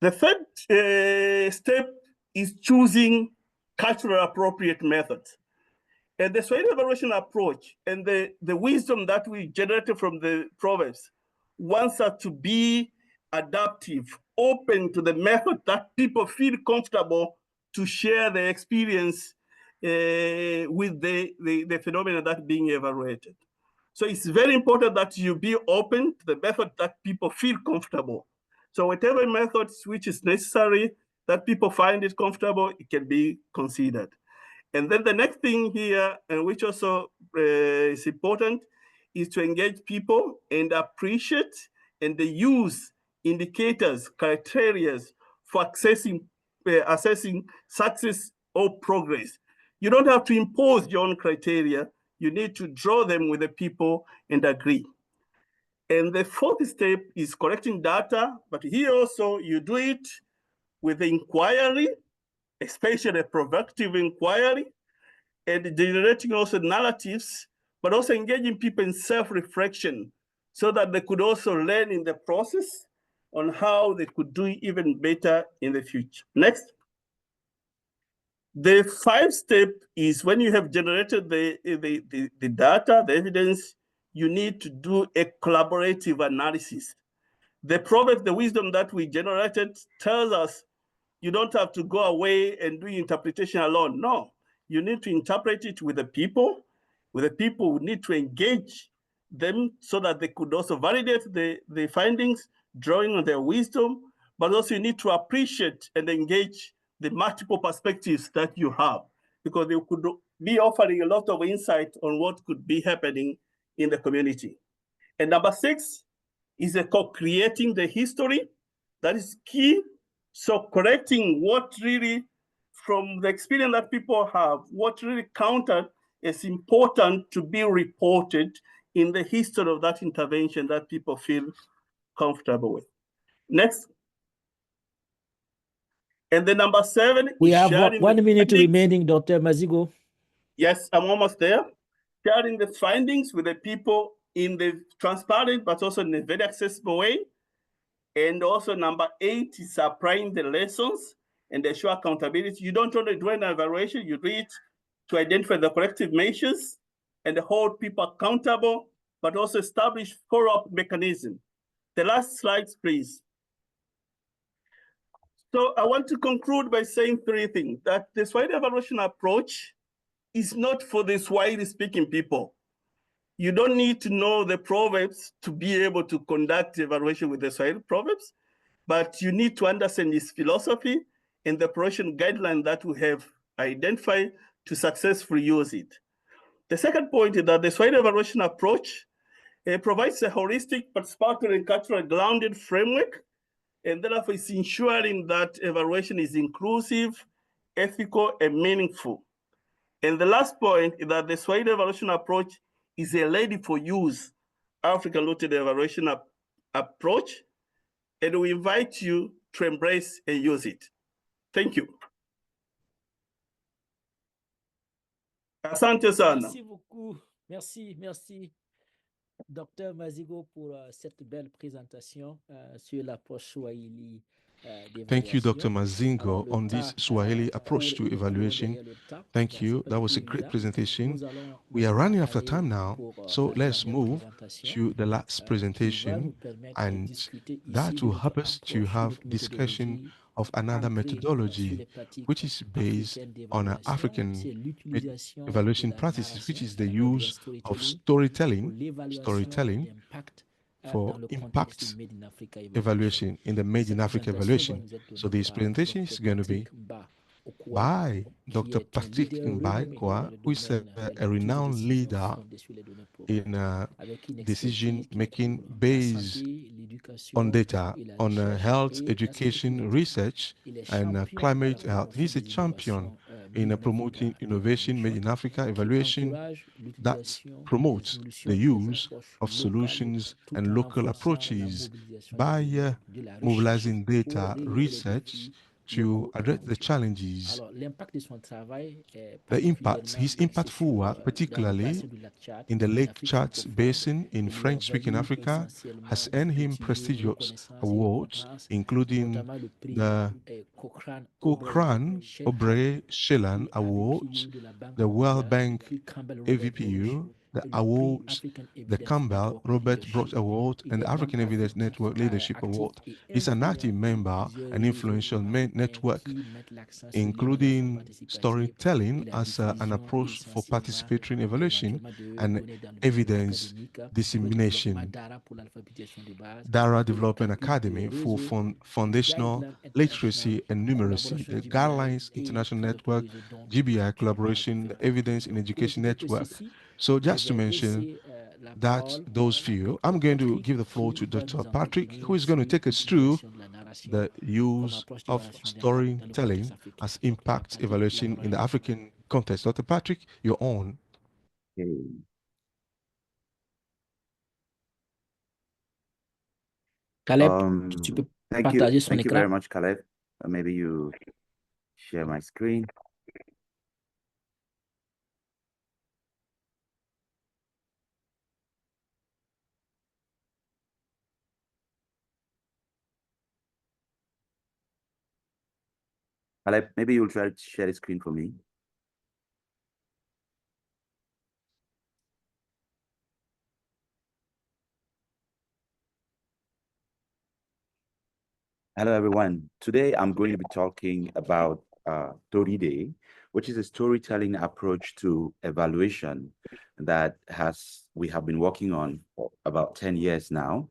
The third step is choosing culturally appropriate methods. And the Swahili evaluation approach and the wisdom that we generated from the Proverbs wants us to be adaptive, open to the method that people feel comfortable to share their experience with the phenomena that being evaluated. So it's very important that you be open to the method that people feel comfortable. So whatever methods which is necessary that people find it comfortable, it can be considered. And then the next thing here, which also is important, is to engage people and appreciate and use indicators, criteria for assessing success or progress. You don't have to impose your own criteria. You need to draw them with the people and agree. And the fourth step is collecting data, but here also you do it with inquiry, especially a provocative inquiry, and generating also narratives, but also engaging people in self-reflection so that they could also learn in the process on how they could do even better in the future. Next. The 5th step is when you have generated the data, the evidence, you need to do a collaborative analysis. The proverb, the wisdom that we generated tells us you don't have to go away and do interpretation alone. No, you need to interpret it with the people. With the people, we need to engage them so that they could also validate the findings, drawing on their wisdom, but also you need to appreciate and engage the multiple perspectives that you have, because they could be offering a lot of insight on what could be happening in the community. And number 6 is co-creating the history. That is key. So correcting what really, from the experience that people have, what really counted as important to be reported in the history of that intervention that people feel comfortable with. Next. And the number 7 we is have sharing 1 minute findings. remaining, Dr. Mazigo. Yes, I'm almost there. Sharing the findings with the people in the transparent, but also in a very accessible way. And also number 8 is applying the lessons and ensure accountability. You don't only do an evaluation, you do it to identify the corrective measures and hold people accountable, but also establish follow-up mechanism. The last slides, please. So I want to conclude by saying 3 things: that the Swahili evaluation approach is not for the Swahili-speaking people. You don't need to know the proverbs to be able to conduct evaluation with the Swahili proverbs, but you need to understand its philosophy and the operation guideline that we have identified to successfully use it. The second point is that the Swahili evaluation approach provides a holistic, participatory, and cultural grounded framework, and therefore it's ensuring that evaluation is inclusive, ethical, and meaningful. And the last point is that the Swahili evaluation approach is a ready-for-use African-rooted evaluation approach, and we invite you to embrace and use it. Thank you. Asante sana. Merci beaucoup. Merci, Dr. Mazigo, pour cette belle présentation sur l'approche Swahili d'évaluation. Thank you, Dr. Mazingo, Alors, on this Swahili approach to evaluation. Thank you. That was a great presentation. We are running out of time now, so let's move to the last presentation, and that will help us to have discussion of another methodology, which is based on an African evaluation practices, which is the use of storytelling for impact evaluation in the Made in Africa evaluation. So this presentation is going to be by Dr. Patrick Mbaikwa, who is a renowned leader in decision-making based on data, on health, education, research, and climate health. He's a champion in promoting innovation made in Africa evaluation that promotes the use of solutions and local approaches by mobilizing data research to address the challenges. His impactful work, particularly in the Lake Chad Basin in French-speaking Africa, has earned him prestigious awards, including the Cochrane Aubrey Shelan Awards, the World Bank AVPU, the awards, the Campbell Robert Brooks Award, and the African Evidence Network Leadership Award. He's an active member and influential network, including storytelling as an approach for participatory evaluation and evidence dissemination. Dara Development Academy for Foundational Literacy and Numeracy, the Guidelines International Network, GBI Collaboration, the Evidence in Education Network. So just to mention that's those few. I'm going to give the floor to Dr. Patrick, who is going to take us through the use of storytelling as impact evaluation in the African context. Dr. Patrick, you're on. Okay. Caleb, tu peux partager son Thank you écran. very much, Caleb. Maybe you share my screen. Caleb, maybe you'll try to share the screen for me. Hello, everyone. Today, I'm going to be talking about Story Day, which is a storytelling approach to evaluation that we have been working on for about 10 years now.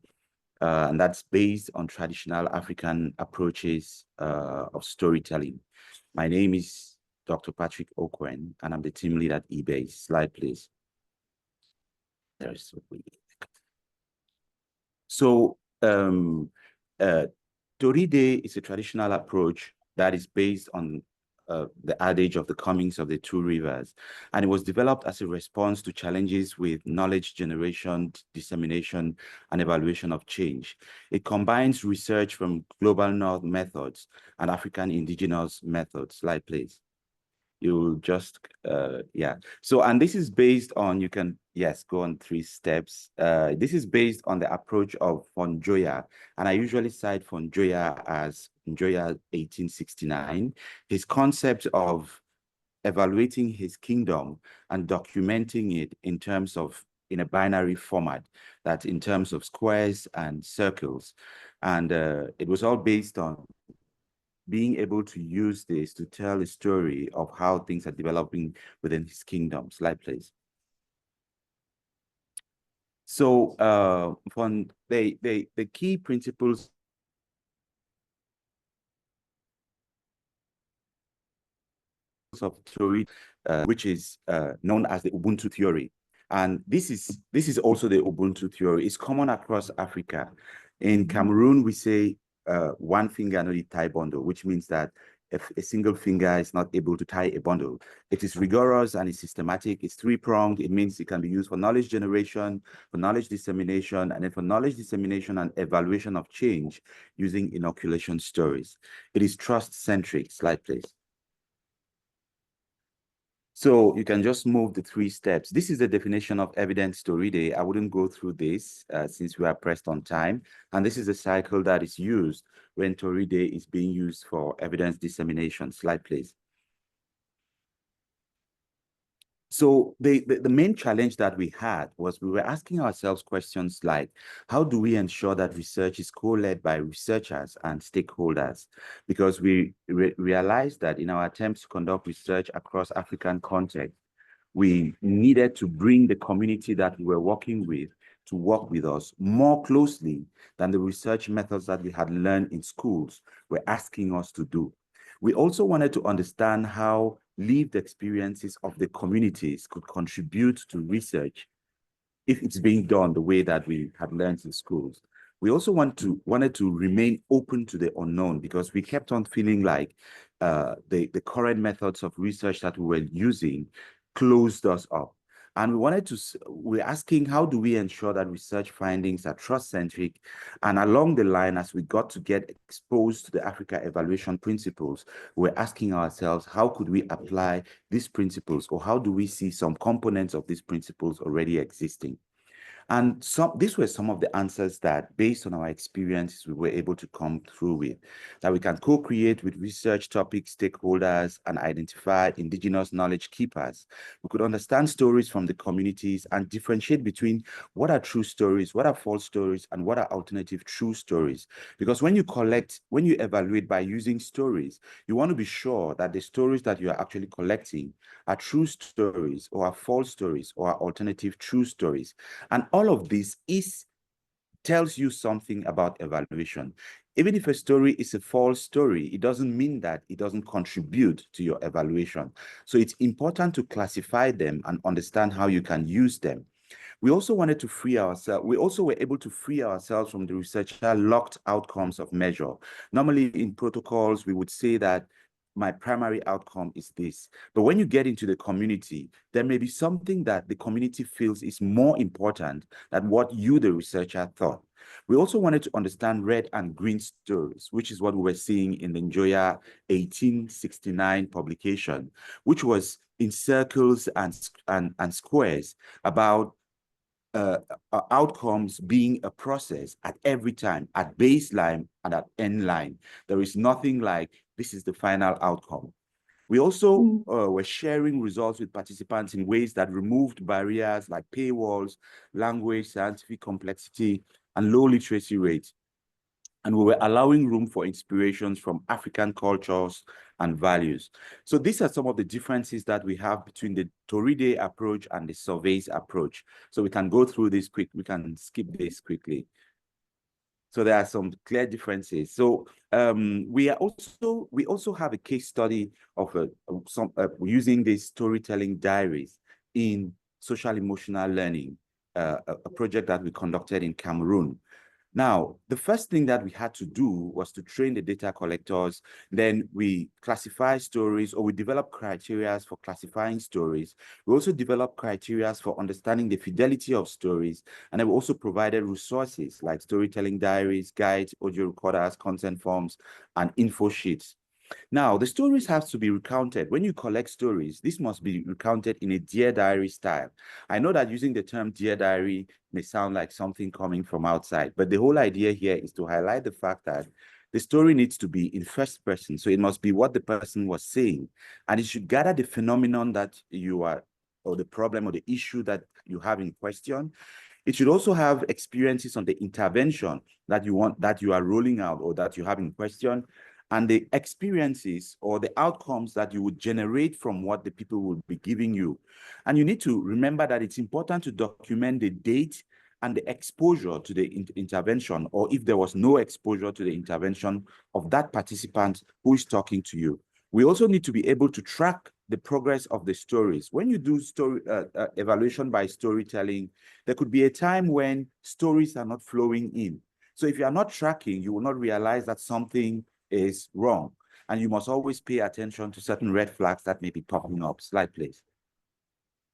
And that's based on traditional African approaches of storytelling. My name is Dr. Patrick Okwen, and I'm the team lead at eBay. Slide, please. So, Story Day is a traditional approach that is based on the adage of the comings of the two rivers. And it was developed as a response to challenges with knowledge generation, dissemination, and evaluation of change. It combines research from global North methods and African indigenous methods. Slide, please. You just, yeah. So, and this is based on, you can, yes, go on 3 steps. This is based on the approach of Fonjoya. And I usually cite Fonjoya as Fonjoya 1869. His concept of evaluating his kingdom and documenting it in terms of, in a binary format, that in terms of squares and circles. And it was all based on being able to use this to tell a story of how things are developing within his kingdom. Slide, please. So from the key principles of theory, which is known as the Ubuntu theory. And this is also the Ubuntu theory. It's common across Africa. In Cameroon, we say one finger no tie bundle, which means that if a single finger is not able to tie a bundle, it is rigorous and it's systematic. It's 3-pronged. It means it can be used for knowledge generation, for knowledge dissemination, and then for knowledge dissemination and evaluation of change using inoculation stories. It is trust-centric. Slide, please. So you can just move the 3 steps. This is the definition of evidence story day. I wouldn't go through this since we are pressed on time. And this is the cycle that is used when Story Day is being used for evidence dissemination. Slide, please. So the main challenge that we had was we were asking ourselves questions like, how do we ensure that research is co-led by researchers and stakeholders? Because we realized that in our attempts to conduct research across African context, we needed to bring the community that we were working with to work with us more closely than the research methods that we had learned in schools were asking us to do. We also wanted to understand how lived experiences of the communities could contribute to research if it's being done the way that we had learned in schools. We also wanted to remain open to the unknown because we kept on feeling like the current methods of research that we were using closed us up. And we're asking, how do we ensure that research findings are trust-centric? And along the line, as we got to get exposed to the Africa evaluation principles, we're asking ourselves, how could we apply these principles, or how do we see some components of these principles already existing? And these were some of the answers that, based on our experiences, we were able to come through with, that we can co-create with research topic stakeholders and identify indigenous knowledge keepers. We could understand stories from the communities and differentiate between what are true stories, what are false stories, and what are alternative true stories. Because when you evaluate by using stories, you want to be sure that the stories that you are actually collecting are true stories or are false stories or are alternative true stories. And all of this tells you something about evaluation. Even if a story is a false story, it doesn't mean that it doesn't contribute to your evaluation. So it's important to classify them and understand how you can use them. We also wanted to free ourselves. We also were able to free ourselves from the researcher locked outcomes of measure. Normally in protocols, we would say that my primary outcome is this. But when you get into the community, there may be something that the community feels is more important than what you, the researcher, thought. We also wanted to understand red and green stories, which is what we were seeing in the Njoya 1869 publication, which was in circles and squares about outcomes being a process at every time, at baseline and at end line. There is nothing like, this is the final outcome. We also were sharing results with participants in ways that removed barriers like paywalls, language, scientific complexity, and low literacy rates. And we were allowing room for inspirations from African cultures and values. So these are some of the differences that we have between the Toride approach and the surveys approach. So we can go through this quick, we can skip this quickly. So there are some clear differences. So we also have a case study of using these storytelling diaries in social emotional learning, a project that we conducted in Cameroon. Now, the first thing that we had to do was to train the data collectors. Then we classify stories, or we develop criteria for classifying stories. We also develop criteria for understanding the fidelity of stories. And then we also provided resources like storytelling diaries, guides, audio recorders, consent forms, and info sheets. Now, the stories have to be recounted. When you collect stories, this must be recounted in a Dear Diary style. I know that using the term Dear Diary may sound like something coming from outside, but the whole idea here is to highlight the fact that the story needs to be in first person. So it must be what the person was saying, and it should gather the phenomenon that you are, or the problem or the issue that you have in question. It should also have experiences on the intervention that you are rolling out or that you have in question, and the experiences or the outcomes that you would generate from what the people will be giving you. And you need to remember that it's important to document the date and the exposure to the intervention, or if there was no exposure to the intervention of that participant who is talking to you. We also need to be able to track the progress of the stories. When you do story evaluation by storytelling, there could be a time when stories are not flowing in. So if you are not tracking, you will not realize that something is wrong. And you must always pay attention to certain red flags that may be popping up. Slide, please.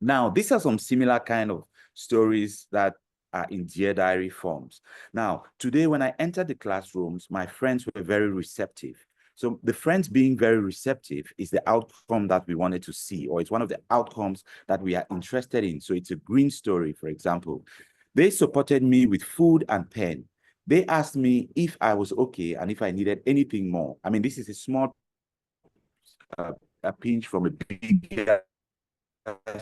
Now, these are some similar kind of stories that are in Dear Diary forms. Now, today when I entered the classrooms, my friends were very receptive. So the friends being very receptive is the outcome that we wanted to see, or it's one of the outcomes that we are interested in. So it's a green story, for example. They supported me with food and pen. They asked me if I was okay and if I needed anything more. I mean, this is a small a pinch from a bigger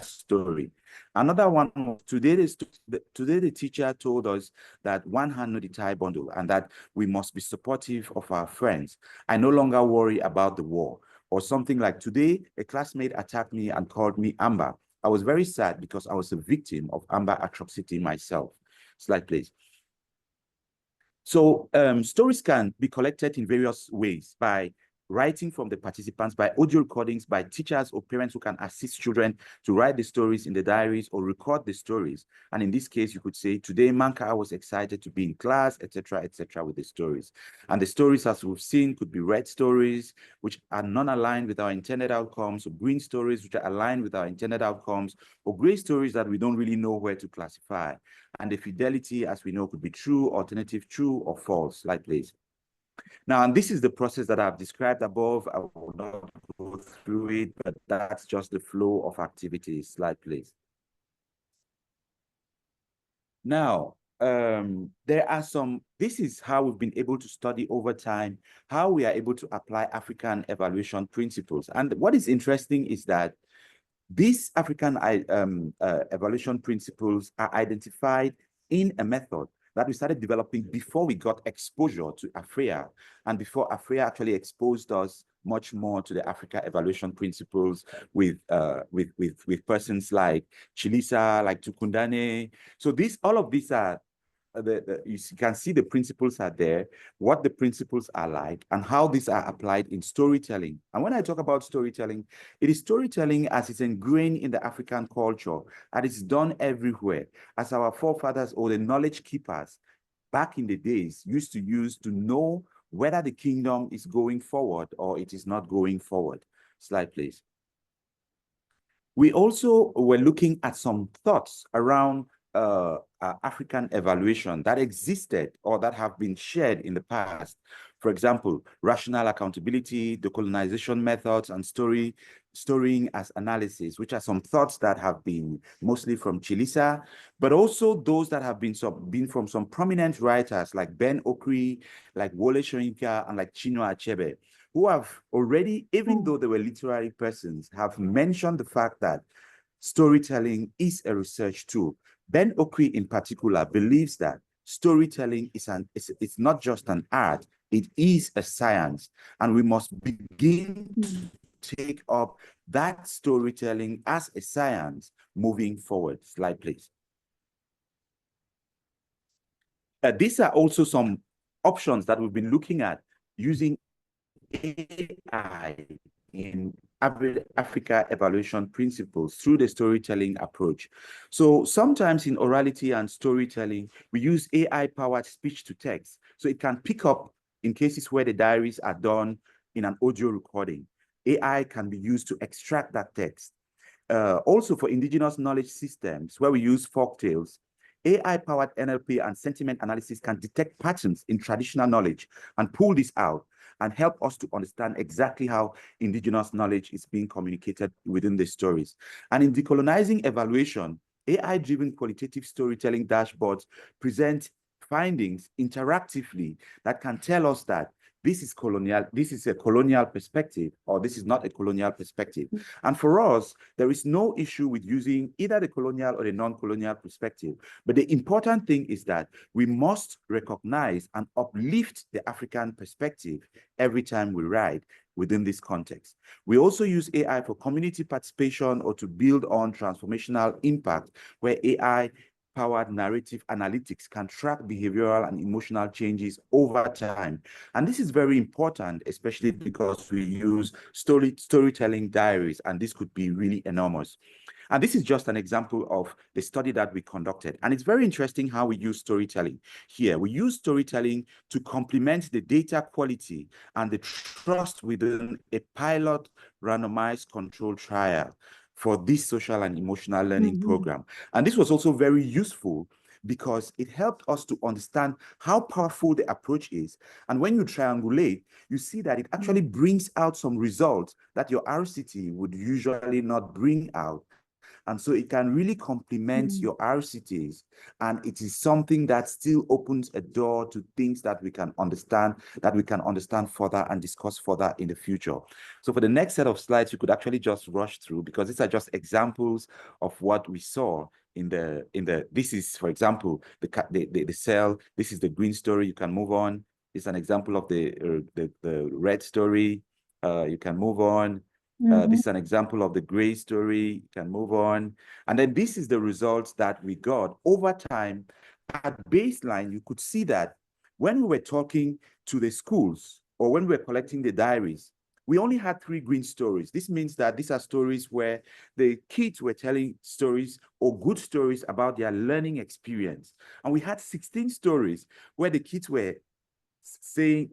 story. Another one, today the teacher told us that one hand no the tie bundle, and that we must be supportive of our friends. I no longer worry about the war. Or something like, today a classmate attacked me and called me Amber. I was very sad because I was a victim of Amber atrocity myself. Slide, please. So stories can be collected in various ways: by writing from the participants, by audio recordings, by teachers or parents who can assist children to write the stories in the diaries or record the stories. And in this case, you could say, today Manka was excited to be in class, etc., with the stories. And the stories, as we've seen, could be red stories, which are non-aligned with our intended outcomes, or green stories, which are aligned with our intended outcomes, or gray stories that we don't really know where to classify. And the fidelity, as we know, could be true, alternative, true, or false. Slide, please. Now, and this is the process that I've described above. I will not go through it, but that's just the flow of activities. Slide, please. Now, there are some, this is how we've been able to study over time, how we are able to apply African evaluation principles. And what is interesting is that these African evaluation principles are identified in a method that we started developing before we got exposure to AfrEA, and before AfrEA actually exposed us much more to the Africa evaluation principles with persons like Chilisa, like Tukundane. So all of these are you can see the principles are there, what the principles are like, and how these are applied in storytelling. And when I talk about storytelling, it is storytelling as it's ingrained in the African culture, and it's done everywhere, as our forefathers or the knowledge keepers back in the days used to use to know whether the kingdom is going forward or it is not going forward. Slide, please. We also were looking at some thoughts around African evaluation that existed or that have been shared in the past. For example, rational accountability, decolonization methods, and storying as analysis, which are some thoughts that have been mostly from Chilisa, but also those that have been from some prominent writers like Ben Okri, like Wole Soyinka, and like Chinua Achebe, who have already, even though they were literary persons, have mentioned the fact that storytelling is a research tool. Ben Okri in particular believes that storytelling it's not just an art, it is a science, and we must begin to take up that storytelling as a science moving forward. Slide, please. These are also some options that we've been looking at using AI in Africa evaluation principles through the storytelling approach. So sometimes in orality and storytelling, we use AI-powered speech to text. So it can pick up in cases where the diaries are done in an audio recording. AI can be used to extract that text. Also for indigenous knowledge systems, where we use folktales, AI-powered NLP and sentiment analysis can detect patterns in traditional knowledge and pull this out and help us to understand exactly how indigenous knowledge is being communicated within the stories. And in decolonizing evaluation, AI-driven qualitative storytelling dashboards present findings interactively that can tell us that this is a colonial perspective, or this is not a colonial perspective. And for us, there is no issue with using either the colonial or the non-colonial perspective. But the important thing is that we must recognize and uplift the African perspective every time we write within this context. We also use AI for community participation or to build on transformational impact, where AI-powered narrative analytics can track behavioral and emotional changes over time. And this is very important, especially because we use storytelling diaries, and this could be really enormous. And this is just an example of the study that we conducted. And it's very interesting how we use storytelling here. We use storytelling to complement the data quality and the trust within a pilot randomized controlled trial for this social and emotional learning program. And this was also very useful because it helped us to understand how powerful the approach is. And when you triangulate, you see that it actually brings out some results that your RCT would usually not bring out. And so it can really complement your RCTs. And it is something that still opens a door to things that we can understand further and discuss further in the future. So for the next set of slides, you could actually just rush through, because these are just examples of what we saw in the this is, for example, the cell. This is the green story. You can move on. It's an example of the red story. You can move on. This is an example of the gray story. You can move on. And then this is the results that we got over time. At baseline, you could see that when we were talking to the schools or when we were collecting the diaries, we only had 3 green stories. This means that these are stories where the kids were telling stories or good stories about their learning experience. And we had 16 stories where the kids were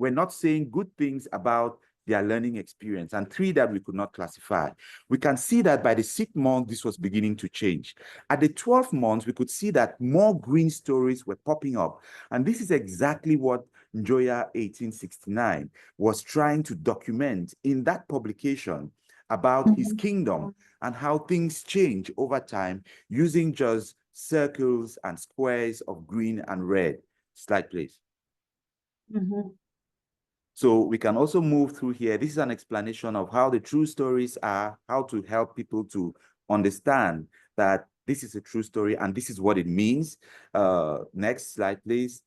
not saying good things about their learning experience, and 3 that we could not classify. We can see that by the 6th month, this was beginning to change. At the 12th month, we could see that more green stories were popping up. And this is exactly what Njoya 1869 was trying to document in that publication about his kingdom and how things change over time using just circles and squares of green and red. Slide, please. So we can also move through here. This is an explanation of how the true stories are, how to help people to understand that this is a true story and this is what it means. Next slide, please.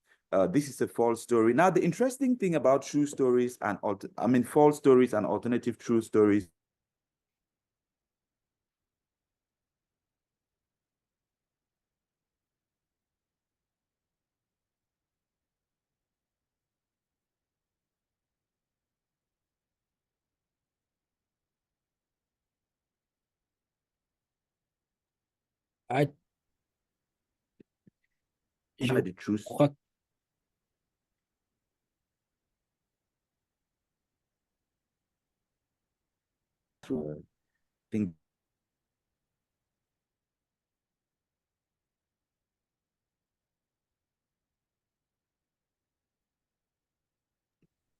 This is a false story. Now, the interesting thing about true stories and false stories and alternative true stories Je the truth. crois Think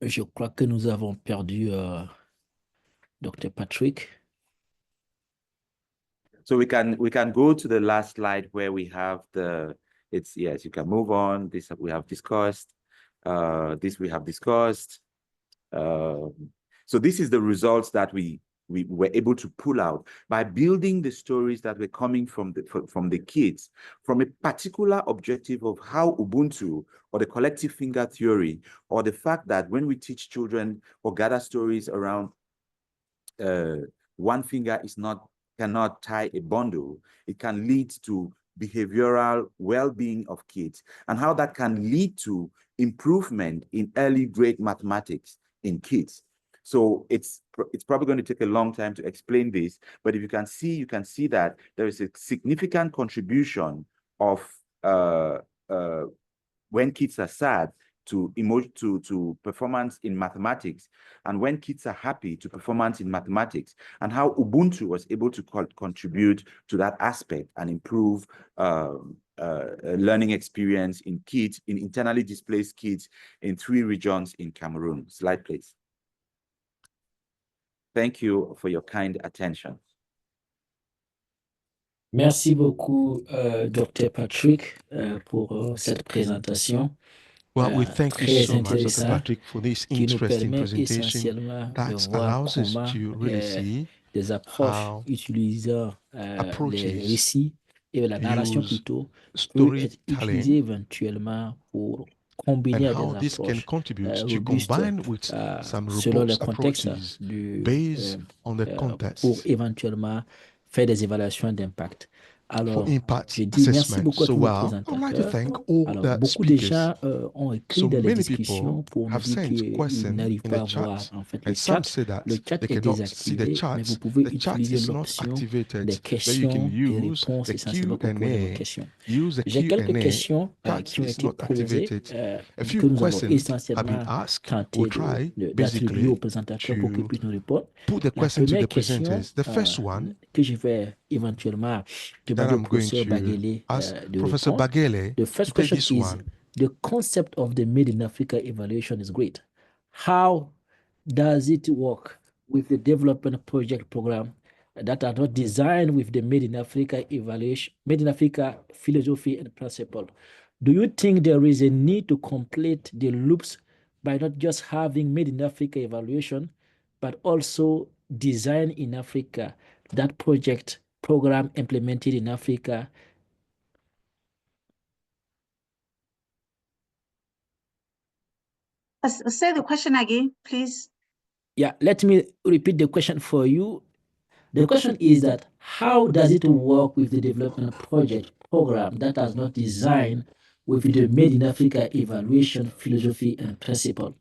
Je crois que nous avons perdu Dr. Patrick. so we can go to the last slide where we have yes, you can move on. This we have discussed. This we have discussed. So this is the results that we were able to pull out by building the stories that were coming from the kids, from a particular objective of how Ubuntu or the collective finger theory, or the fact that when we teach children or gather stories around one finger cannot tie a bundle, it can lead to behavioral well-being of kids, and how that can lead to improvement in early grade mathematics in kids. So it's probably going to take a long time to explain this, but if you can see that there is a significant contribution of when kids are sad to performance in mathematics, and when kids are happy to performance in mathematics, and how Ubuntu was able to contribute to that aspect and improve learning experience in kids, in internally displaced kids in 3 regions in Cameroon. Slide, please. Thank you for your kind attention. Merci beaucoup, Dr. Patrick, pour cette présentation. Well, we thank you Très so much, Dr. intéressant, Patrick, for this qui nous interesting permet presentation essentiellement de that voir allows us comment to really see des approches how utilisant les approaches récits et la narration use plutôt peut être utilisée storytelling éventuellement pour and combiner à des how this can approches contribute to robustes combine with some selon le robust contexte approaches based on the pour context éventuellement faire des évaluations d'impact. for Alors, impact je dis merci assessment. beaucoup à So tous nos I would like to présentateurs. thank all Alors, the beaucoup de speakers. gens ont écrit So dans les many discussions people pour nous have dire sent qu'ils questions n'arrivent in pas the à voir chat, en fait and le some chat. say that Le chat they est cannot see the désactivé, mais vous chats. pouvez The chat utiliser is not l'option activated, des but you can questions et use réponses the essentiellement pour poser vos Q&A. questions. Use the J'ai quelques Q&A. questions Chat qui ont is été not posées, activated. A que few nous allons questions have been essentiellement asked. We'll tenter try d'attribuer aux basically présentateurs pour qu'ils to puissent nous répondre. put the La question to première the question presenters. The first one que je vais éventuellement that demander au I'm going professeur to Baguele ask de Professor répondre. Bagele The to first take question this is, one. the concept of the Made in Africa evaluation is great. How does it work with the development project program that are not designed with the Made in Africa evaluation, Made in Africa philosophy and principle? Do you think there is a need to complete the loops by not just having Made in Africa evaluation, but also design in Africa, that project program implemented in Africa? Say the question again, please. Yeah, let me repeat the question for you. The question is that how does it work with the development project program that is not designed with the Made in Africa evaluation philosophy and principle?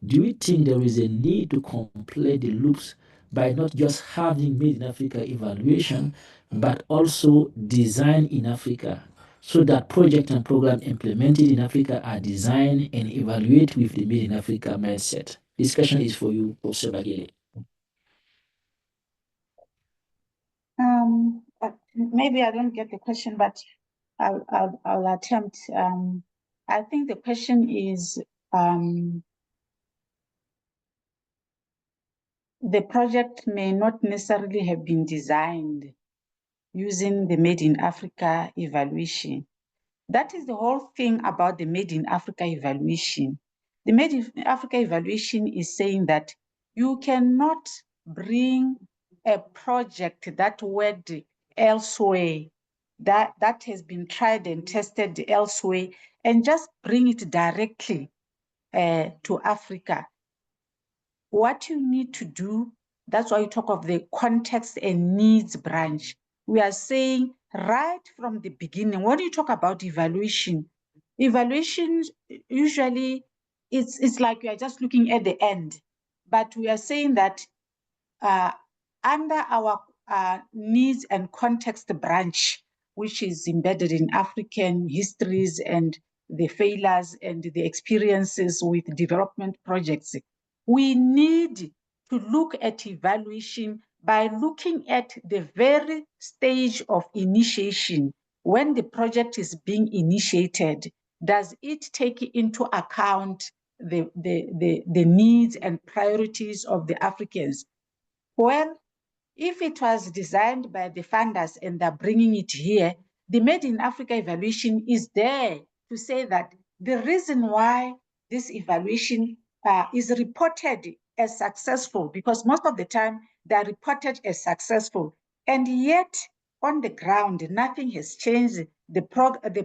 Do you think there is a need to complete the loops by not just having Made in Africa evaluation, but also design in Africa, so that project and program implemented in Africa are designed and evaluated with the Made in Africa mindset? This question is for you, Professor Bagele. Maybe I don't get the question, but I'll attempt. I think the question is, the project may not necessarily have been designed using the Made in Africa evaluation. That is the whole thing about the Made in Africa evaluation. The Made in Africa evaluation is saying that you cannot bring a project that worked elsewhere, that has been tried and tested elsewhere, and just bring it directly to Africa. What you need to do, that's why you talk of the context and needs branch. We are saying right from the beginning, when you talk about evaluation usually it's like you are just looking at the end, but we are saying that under our needs and context branch, which is embedded in African histories and the failures and the experiences with development projects. We need to look at evaluation by looking at the very stage of initiation. When the project is being initiated, does it take into account the needs and priorities of the Africans? Well, if it was designed by the funders and they're bringing it here, the Made in Africa evaluation is there to say that the reason why this evaluation is reported as successful, because most of the time they're reported as successful, and yet on the ground, nothing has changed. The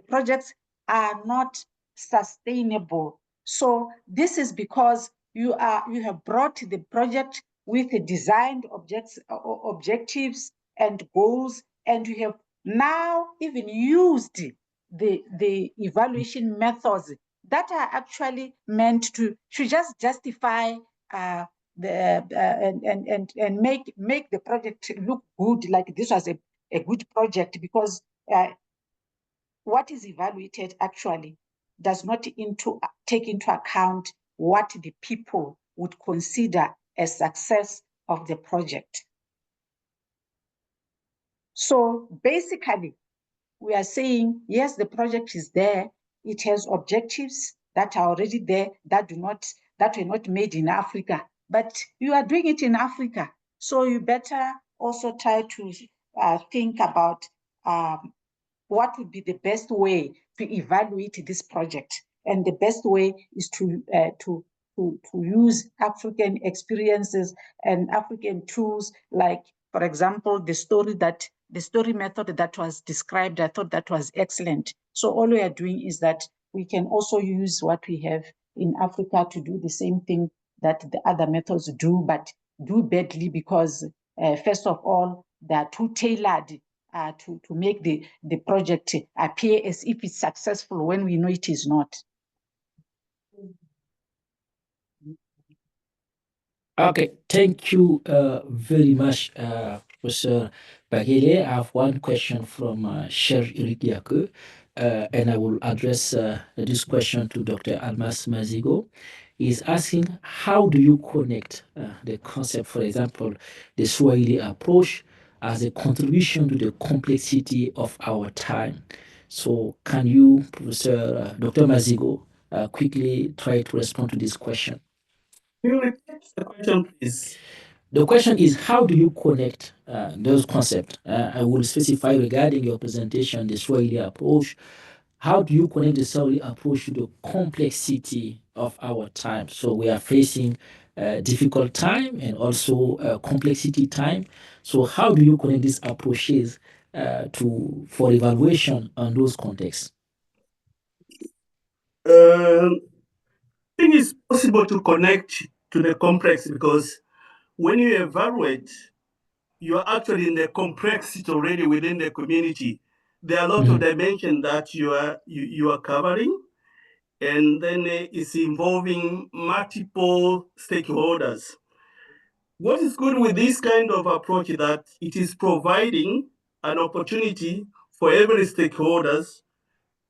projects are not sustainable. So this is because you have brought the project with designed objectives and goals, and you have now even used the evaluation methods that are actually meant to just justify and make the project look good, like this was a good project, because what is evaluated actually does not take into account what the people would consider a success of the project. So basically, we are saying, yes, the project is there. It has objectives that are already there that were not made in Africa, but you are doing it in Africa. So you better also try to think about what would be the best way to evaluate this project. And the best way is to use African experiences and African tools, like, for example, the story method that was described. I thought that was excellent. So all we are doing is that we can also use what we have in Africa to do the same thing that the other methods do, but do badly, because first of all, they are too tailored to make the project appear as if it's successful when we know it is not. Okay, thank you very much, Professor Bagele. I have one question from Serge Iridiake, and I will address this question to Dr. Almas Mazigo. He's asking, how do you connect the concept, for example, the Swahili approach as a contribution to the complexity of our time? So can you, Professor Dr. Mazigo, quickly try to respond to this question? Can you repeat the question, please? The question is, how do you connect those concepts? I will specify regarding your presentation, the Swahili approach. How do you connect the Swahili approach to the complexity of our time? So we are facing difficult time and also complexity time. So how do you connect these approaches for evaluation on those contexts? I think it's possible to connect to the complex, because when you evaluate, you're actually in the complexity already within the community. There are a lot of dimensions that you are covering, and then it's involving multiple stakeholders. What is good with this kind of approach is that it is providing an opportunity for every stakeholders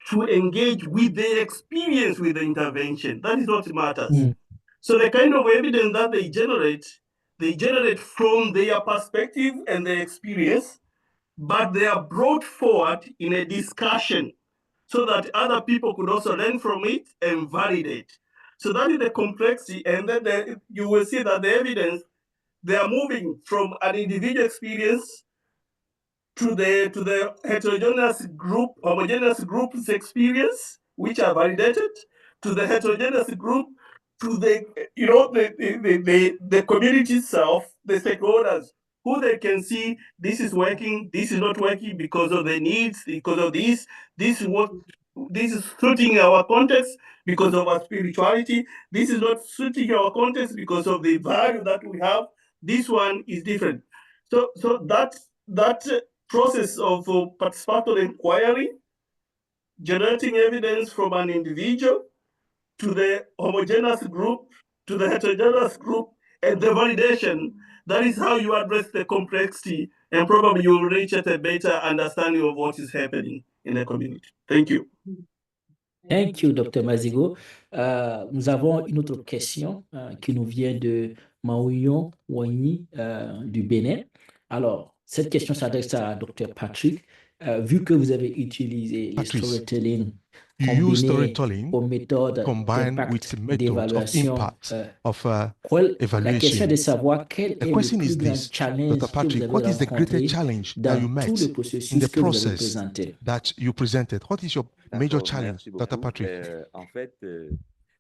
to engage with their experience with the intervention. That is what matters. So the kind of evidence that they generate from their perspective and their experience, but they are brought forward in a discussion so that other people could also learn from it and validate. So that is the complexity, and then you will see that the evidence, they are moving from an individual experience to the heterogeneous group, homogeneous group's experience, which are validated, to the heterogeneous group, to the community itself, the stakeholders, who they can see this is working, this is not working because of the needs, because of this is suiting our context because of our spirituality, this is not suiting our context because of the value that we have, this one is different. So that process of participatory inquiry, generating evidence from an individual to the homogeneous group, to the heterogeneous group, and the validation. That is how you address the complexity, and probably you will reach at a better understanding of what is happening in the community. Thank you. Thank you, Dr. Mazigo. Nous avons une autre question qui nous vient de Maouyon Wagny du Bénin. Alors, cette question s'adresse à Dr. Patrick. Vu que vous avez utilisé les storytelling You use combiné storytelling aux méthodes combined with d'impact, methods of d'évaluation, impact, of la question evaluation. est de savoir quel The est le question is plus grand this, challenge Dr. que vous Patrick, avez what is the greatest rencontré challenge that dans you tout met le in processus the que vous avez process présenté? that you presented? What is your major D'accord, challenge, merci Dr. beaucoup. Patrick? En fait,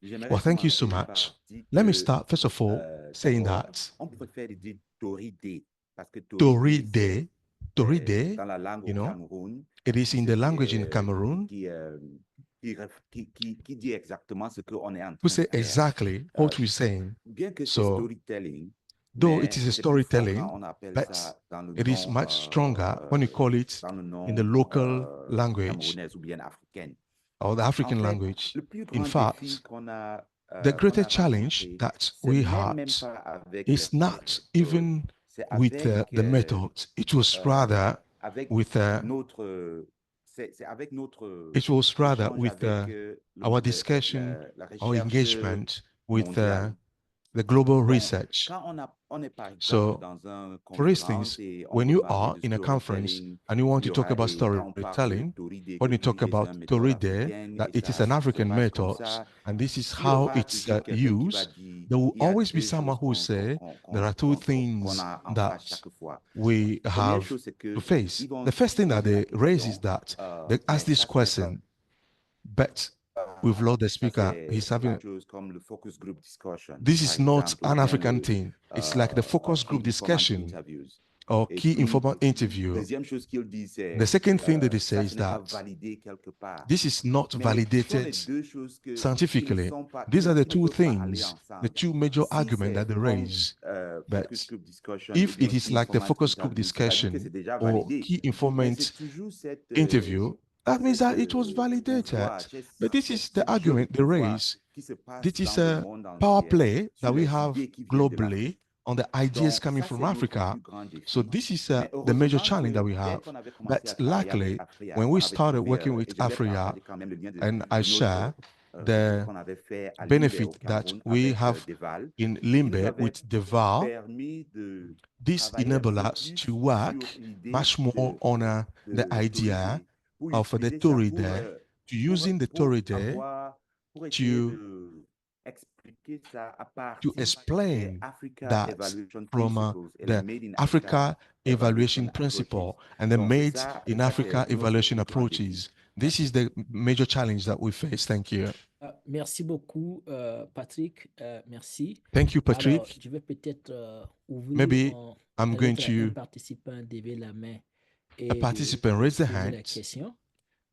j'aimerais Well, thank you commencer so par much. dire Let me que, start, first of all, saying d'abord, that on préfère dire Toride, parce que Toride, c'est dans la langue you au know, Cameroun, it is in the language in qui, Cameroon qui dit exactement ce qu'on est en train who de say faire. exactly what we're saying. Bien que c'est So, storytelling, though mais it is a c'est plus fort storytelling, quand on appelle but ça dans le it is nom, much stronger when you call it dans le in the nom local language camerounaise ou bien africaine. or the En African fait, language. le plus In grand défi fact, qu'on a, the qu'on greatest a challenge rencontré, that c'est we même had pas avec is les not méthodes, even c'est with avec, the methods. It was rather avec with notre, c'est avec notre it was rather échange with avec our discussion, la our recherche engagement with mondiale. the global Donc, research. quand on est par exemple So, dans une for instance, conférence et on when veut you parler are de in a conference storytelling, and you want il y to talk aura, about et quand on parle de storytelling, Toride, when que you talk Toride, c'est about une méthode Toride, africaine that et it is ça an se African passe comme method, ça, and this is il y how aura it's toujours quelqu'un qui va used, dire, there will il y a always be deux someone choses who will say there are two things qu'on a en that face chaque fois. we Première have chose, c'est que to face. ils vont The first thing that poser la they raise is question, that they ask mais this ça serait pas question, but we've lost the ça speaker. c'est He's la having chose comme le focus group discussion, this par is not exemple, ou an bien African le thing. It's like the focus key group informant discussion interviews. or Et key puis, informant interview. deuxième chose qu'il dit, c'est The second thing that they say ça, is ce n'est pas that validé quelque part. this is not Mais ce sont les validated deux choses qui ne scientifically. sont pas, These are the qui ne two peuvent pas aller things, the ensemble. two major Si arguments that c'est they comme raise. But focus group discussion, if ou bien it is key like the informant focus group interview, c'est-à-dire que discussion c'est déjà or validé. key Mais informant c'est toujours cette interview, that means that it was pouvoir, validated. But this is the jeu argument de they pouvoir raise. qui se passe This is dans le a monde power entier play sur that we les have idées qui viennent de globally l'Afrique. on the ideas Donc, coming ça, from c'est notre Africa. plus grand défi. So this is Mais the major heureusement challenge that we que dès have. qu'on avait commencé But à travailler avec luckily, AfrEA, when on we avait started trouvé, working with et je vais AfrEA, partager quand même le lien and I share ce the qu'on avait fait à Limbe benefit au that Cameroun we avec have Deval, in qui nous Limbe avait with Deval. permis de This travailler un enables peu us plus to work sur l'idée much more on the idea pour of the utiliser ça Toride, to using the Toride pour essayer to de expliquer ça à partir des explain Africa that Evaluation from Principles et les the Made in Africa evaluation Approaches. principle and the Donc, made ça, in ça, Africa c'est notre evaluation plus grand défi. approaches. This is the major challenge that we face. Thank you. Merci beaucoup, Patrick. Merci. Thank you, Patrick. Alors, je vais peut-être ouvrir Maybe I'm going permettre à un to participant de lever la main a et participant de raise their poser la hand. question.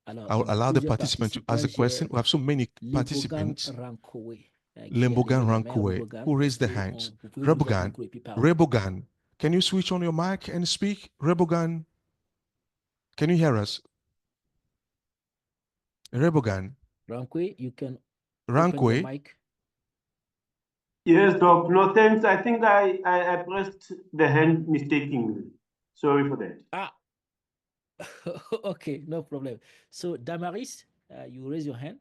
Alors, I'll donc, allow the plusieurs participant to participants, ask a question. j'ai We have so many Limbogan participants. Rankowe, qui a Lembogan levé la main. Rankowe, Rimbogan, who raised their est-ce que hands. vous pouvez ouvrir votre Rebogan, micro et puis parler? Rebogan, can you switch on your mic and speak? Rebogan, can you hear us? Rebogan, Rankowe, you can open your Rankowe, mic. Yes, Doc. No, thanks. I think I pressed the hand mistakenly. Sorry for that. Ah, okay, no problem. So, Damaris, you raise your hand.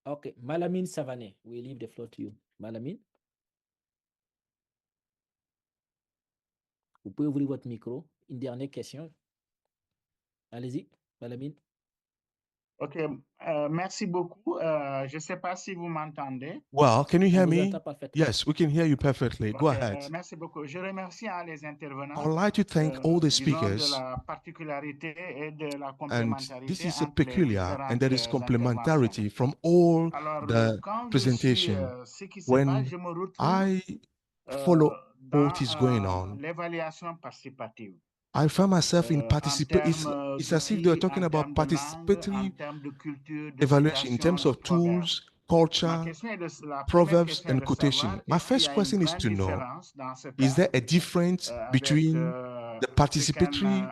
Okay, Malamine Savané, we leave the floor to you. Malamine, vous pouvez ouvrir votre micro. Une dernière question. Allez-y, Malamine. OK, merci beaucoup. Je ne sais pas si vous m'entendez. well, can you hear On vous me? entend parfaitement. Yes, we can hear you perfectly. Go OK, ahead. merci beaucoup. Je remercie les I intervenants. would like to thank all the Disons de speakers, la particularité et de la and complémentarité this is a entre les peculiar and there is différentes complementarity interventions. from all Alors, the quand je suis presentation. ce qui se passe, When je me retrouve I follow dans what is going on, l'évaluation participative. I find myself in En participation. termes It's as if they're d'outils, talking en about termes de langue, participatory en termes de culture, de evaluation in citation, terms de of proverbe. tools, Ma culture, question est la première proverbs, question est and de quotation. savoir, My est-ce qu'il y first a une question is grande to know, différence dans ce is cas there a difference avec between the participatory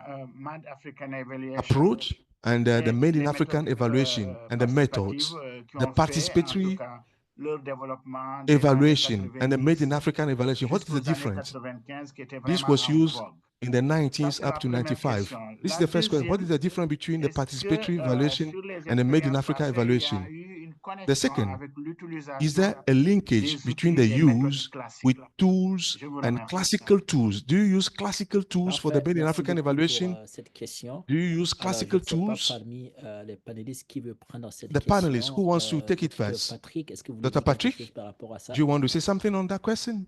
African Evaluation approach and the et Made in les African méthodes evaluation and the participatives methods, qui the ont fait, en tout participatory cas, leur développement des années evaluation and the Made 90 in African evaluation. What is the jusqu'aux années difference? 95 qui étaient This vraiment was en used vogue. in the Ça, 90s c'est up la to première 95. question. This is La the first question. What is the deuxième, difference between the est-ce participatory que evaluation sur les and the Made in expériences Africa passées, il y a evaluation? eu une The connexion second, avec is l'utilisation there a linkage des between outils, the des méthodes use classiques? with tools Je vous and remercie. classical tools? Do you use classical tools for the Parfait, Made in merci African beaucoup pour evaluation? cette question. Do you use Alors, je classical ne sais pas tools? parmi les panélistes qui veut prendre cette The panelists, question. who wants to take it Dr. first? Patrick, est-ce que vous voulez Dr. dire quelque chose Patrick, par rapport à ça? do you want to say something on that question?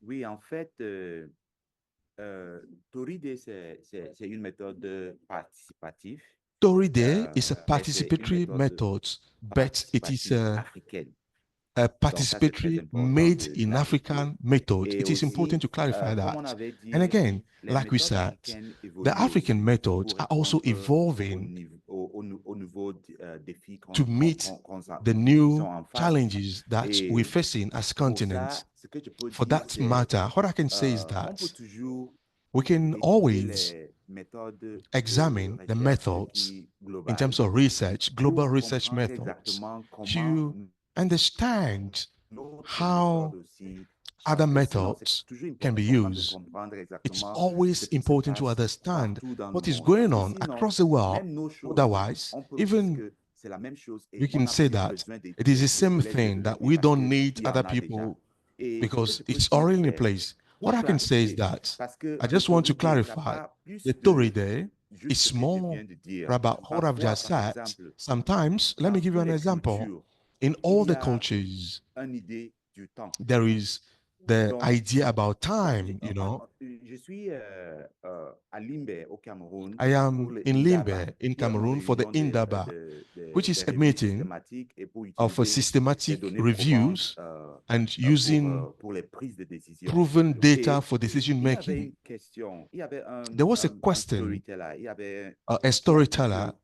Oui, en fait, Toride, c'est une méthode participative. Toride is a Mais c'est une participatory méthode method, but it is participative africaine. a Donc ça, c'est très participatory important made de in clarifier. African method. Et It is aussi, important to clarify comme on that. avait dit, And again, les like we méthodes said, africaines the évoluent African aussi methods pour are also répondre evolving au nouveau défis to meet the qui new sont en face. challenges that we're Et facing as pour continents. ça, ce que je peux For dire, that c'est matter, what I can say is on that peut toujours we can étudier always les méthodes examine de the recherche methods qui in globales terms of research, global pour research comprendre methods, exactement comment to understand notre how méthode aussi other change. Et sinon, c'est methods toujours can be important de used. comprendre It's exactement always ce qui se important to passe understand partout dans what le is monde. going Parce que on sinon, across the world. même nos choses, Otherwise, on peut dire even que c'est la même chose et we on can n'a say plus that besoin it is the same les thing that développer we parce don't qu'il need y en other a déjà. people Et ce que because je peux it's dire, already in c'est place. pour What I can say is clarifier, that parce que I just want to l'autorité, ça clarify part plus the que Toride juste is ce que je more viens de dire. about what I've Parfois, just par said. exemple, Sometimes, let dans me give you toutes an les example. cultures, In il all y the a cultures, une idée du temps. there is the Donc, idea about moi, time, you know. je suis à Limbe, au Cameroun, I am pour le in Indaba, Limbe, in qui est une Cameroun, for the réunion Indaba, which is des a revues meeting systématiques et pour of utiliser les systematic données reviews probantes and using pour les prises de décision. proven data Et for decision il y avait making. une question, il y avait There was a un question, storyteller, il y avait a qui a dit storyteller que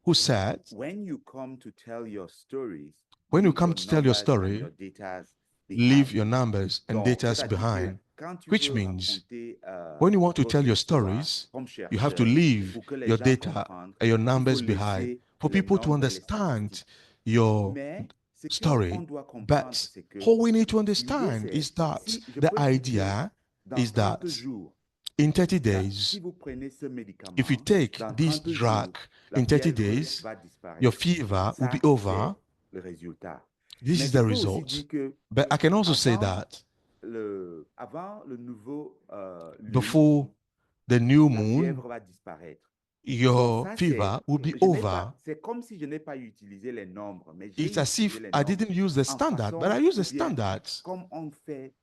who said, when you come to tell your stories, when you leave come your to tell your numbers and story, your datas leave behind. your numbers and Donc, data c'est-à-dire que behind, quand tu which veux means raconter when you want to votre tell your histoire stories, comme you have to chercheur, leave pour que les your gens data comprennent, and your il faut numbers behind laisser for les people to nombres et les understand statistiques. your Mais ce qu'on story. doit comprendre, But c'est que all we need to l'idée, understand c'est is that si je the peux dire que idea dans is 30 that jours, in 30 si days, vous prenez ce if you médicament, take dans this 30 drug jours, la in 30 fièvre days, va your disparaître. fever will Ça, be over. c'est le résultat. This Mais is je the peux aussi result. dire que But I can also say avant that avant le nouveau lune, before the new la moon, fièvre va disparaître. Donc your ça, fever will be je n'ai over. pas, c'est comme si je n'ai pas utilisé les nombres, mais j'ai It's as utilisé if les I nombres didn't use the en standard, but I façon, use ou the bien standards comme on fait,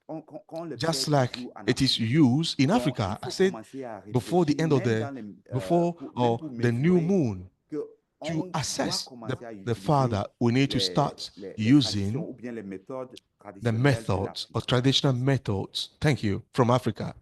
qu'on le just fait like toujours en it is Afrique. used in Donc, Africa. il I faut said commencer à before the réfléchir, end of même the dans les, before même or pour the new mesurer moon que to on doit assess commencer à the utiliser further we need to les, start les traditions using ou bien les méthodes the traditionnelles de methods l'Afrique. or traditional methods. Thank you from Africa.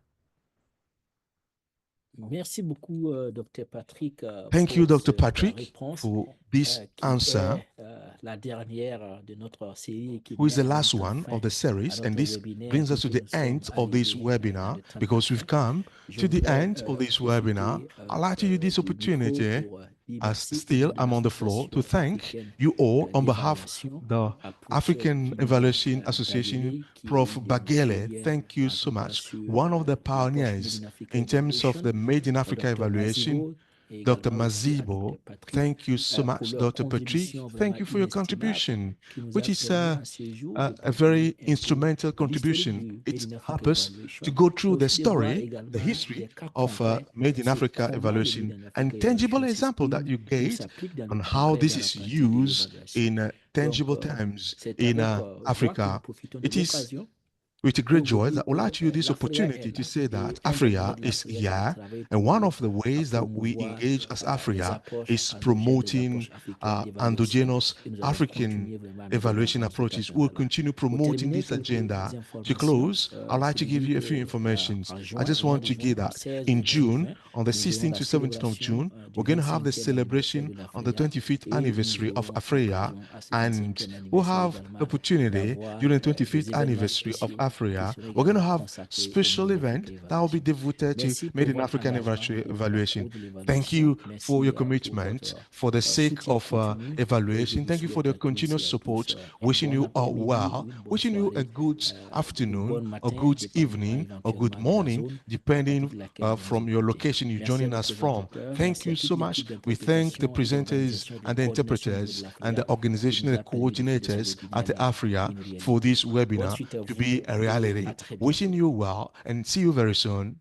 Merci beaucoup, Dr. Patrick, Thank you, pour Dr. cette Patrick, réponse for this qui answer, est la dernière de notre série qui who is the met en last même temps one fin of the à series. And notre this webinaire brings us to puisque the nous sommes end of this arrivés webinar le temps de la because we've fin. come Je to the voudrais end of this profiter webinar. I'd like to use this du micro opportunity, pour dire as merci au still nom de I'm on the floor, to l'Association thank africaine you all on behalf d'évaluation, of the à Prof. African Kino Evaluation Association, Bagele, qui est Prof. l'une des Bagele. pionnières, Thank you en so tout cas much. sur One of the l'approche Made pioneers in Africa in terms of Evaluation, the Made in Africa Dr. evaluation. Mazibo, et Dr. également aussi à Dr. Mazibo, Patrick, thank you so pour much. leur Dr. Patrick, contribution vraiment thank you for your inestimable contribution, qui nous a which is permis en ces jours de a parcourir very un peu instrumental l'historique contribution. du Made It's in Africa helped us Evaluation, to go mais through the aussi de voir story, également the history des cas of concrets Made in sur Africa comment le evaluation, Made in Africa and tangible Evaluation example that s'exprime you ou gave s'applique dans on le how concret this dans la is pratique de used l'évaluation. in tangible Donc, terms c'est in avec joie que nous Africa. profitons de It is l'occasion with a great pour vous joy dire that I would que like to use this l'AfrEA est opportunity to là say et that un des AfrEA volets de is l'AfrEA, c'est de here, travailler and one toujours of the à ways that we promouvoir engage as les AfrEA approches is endogènes, les promoting approches africaines d'évaluation, endogenous et nous allons African continuer vraiment à mettre de evaluation l'avant cet approaches. We'll agenda-là. continue Pour promoting terminer, this quelques agenda. To informations. close, I'd like to C'est give dit you a few que informations. en I juin, just au mois want de to juin, give du that 16 in au 28 June, juin, on the nous aurons 16th la to 17th of célébration June, du we're going to have the 25e anniversaire celebration de on the l'AfrEA 25th et nous anniversary of aurons AfrEA, occasion à ce and 25e we'll anniversaire have the également opportunity d'avoir during the des 25th événements anniversary of spéciaux AfrEA, we're going to have special event that will be devoted to Made in African evaluation. Thank you for your commitment for the sake of evaluation. Thank you for your continuous support. Wishing you all well. Wishing you a good afternoon, a good evening, or good morning, depending from your location you're joining us from. Thank you so much. We thank the presenters and the interpreters and the organizational coordinators at the AfrEA for this webinar to be a reality. Wishing you well and see you very soon.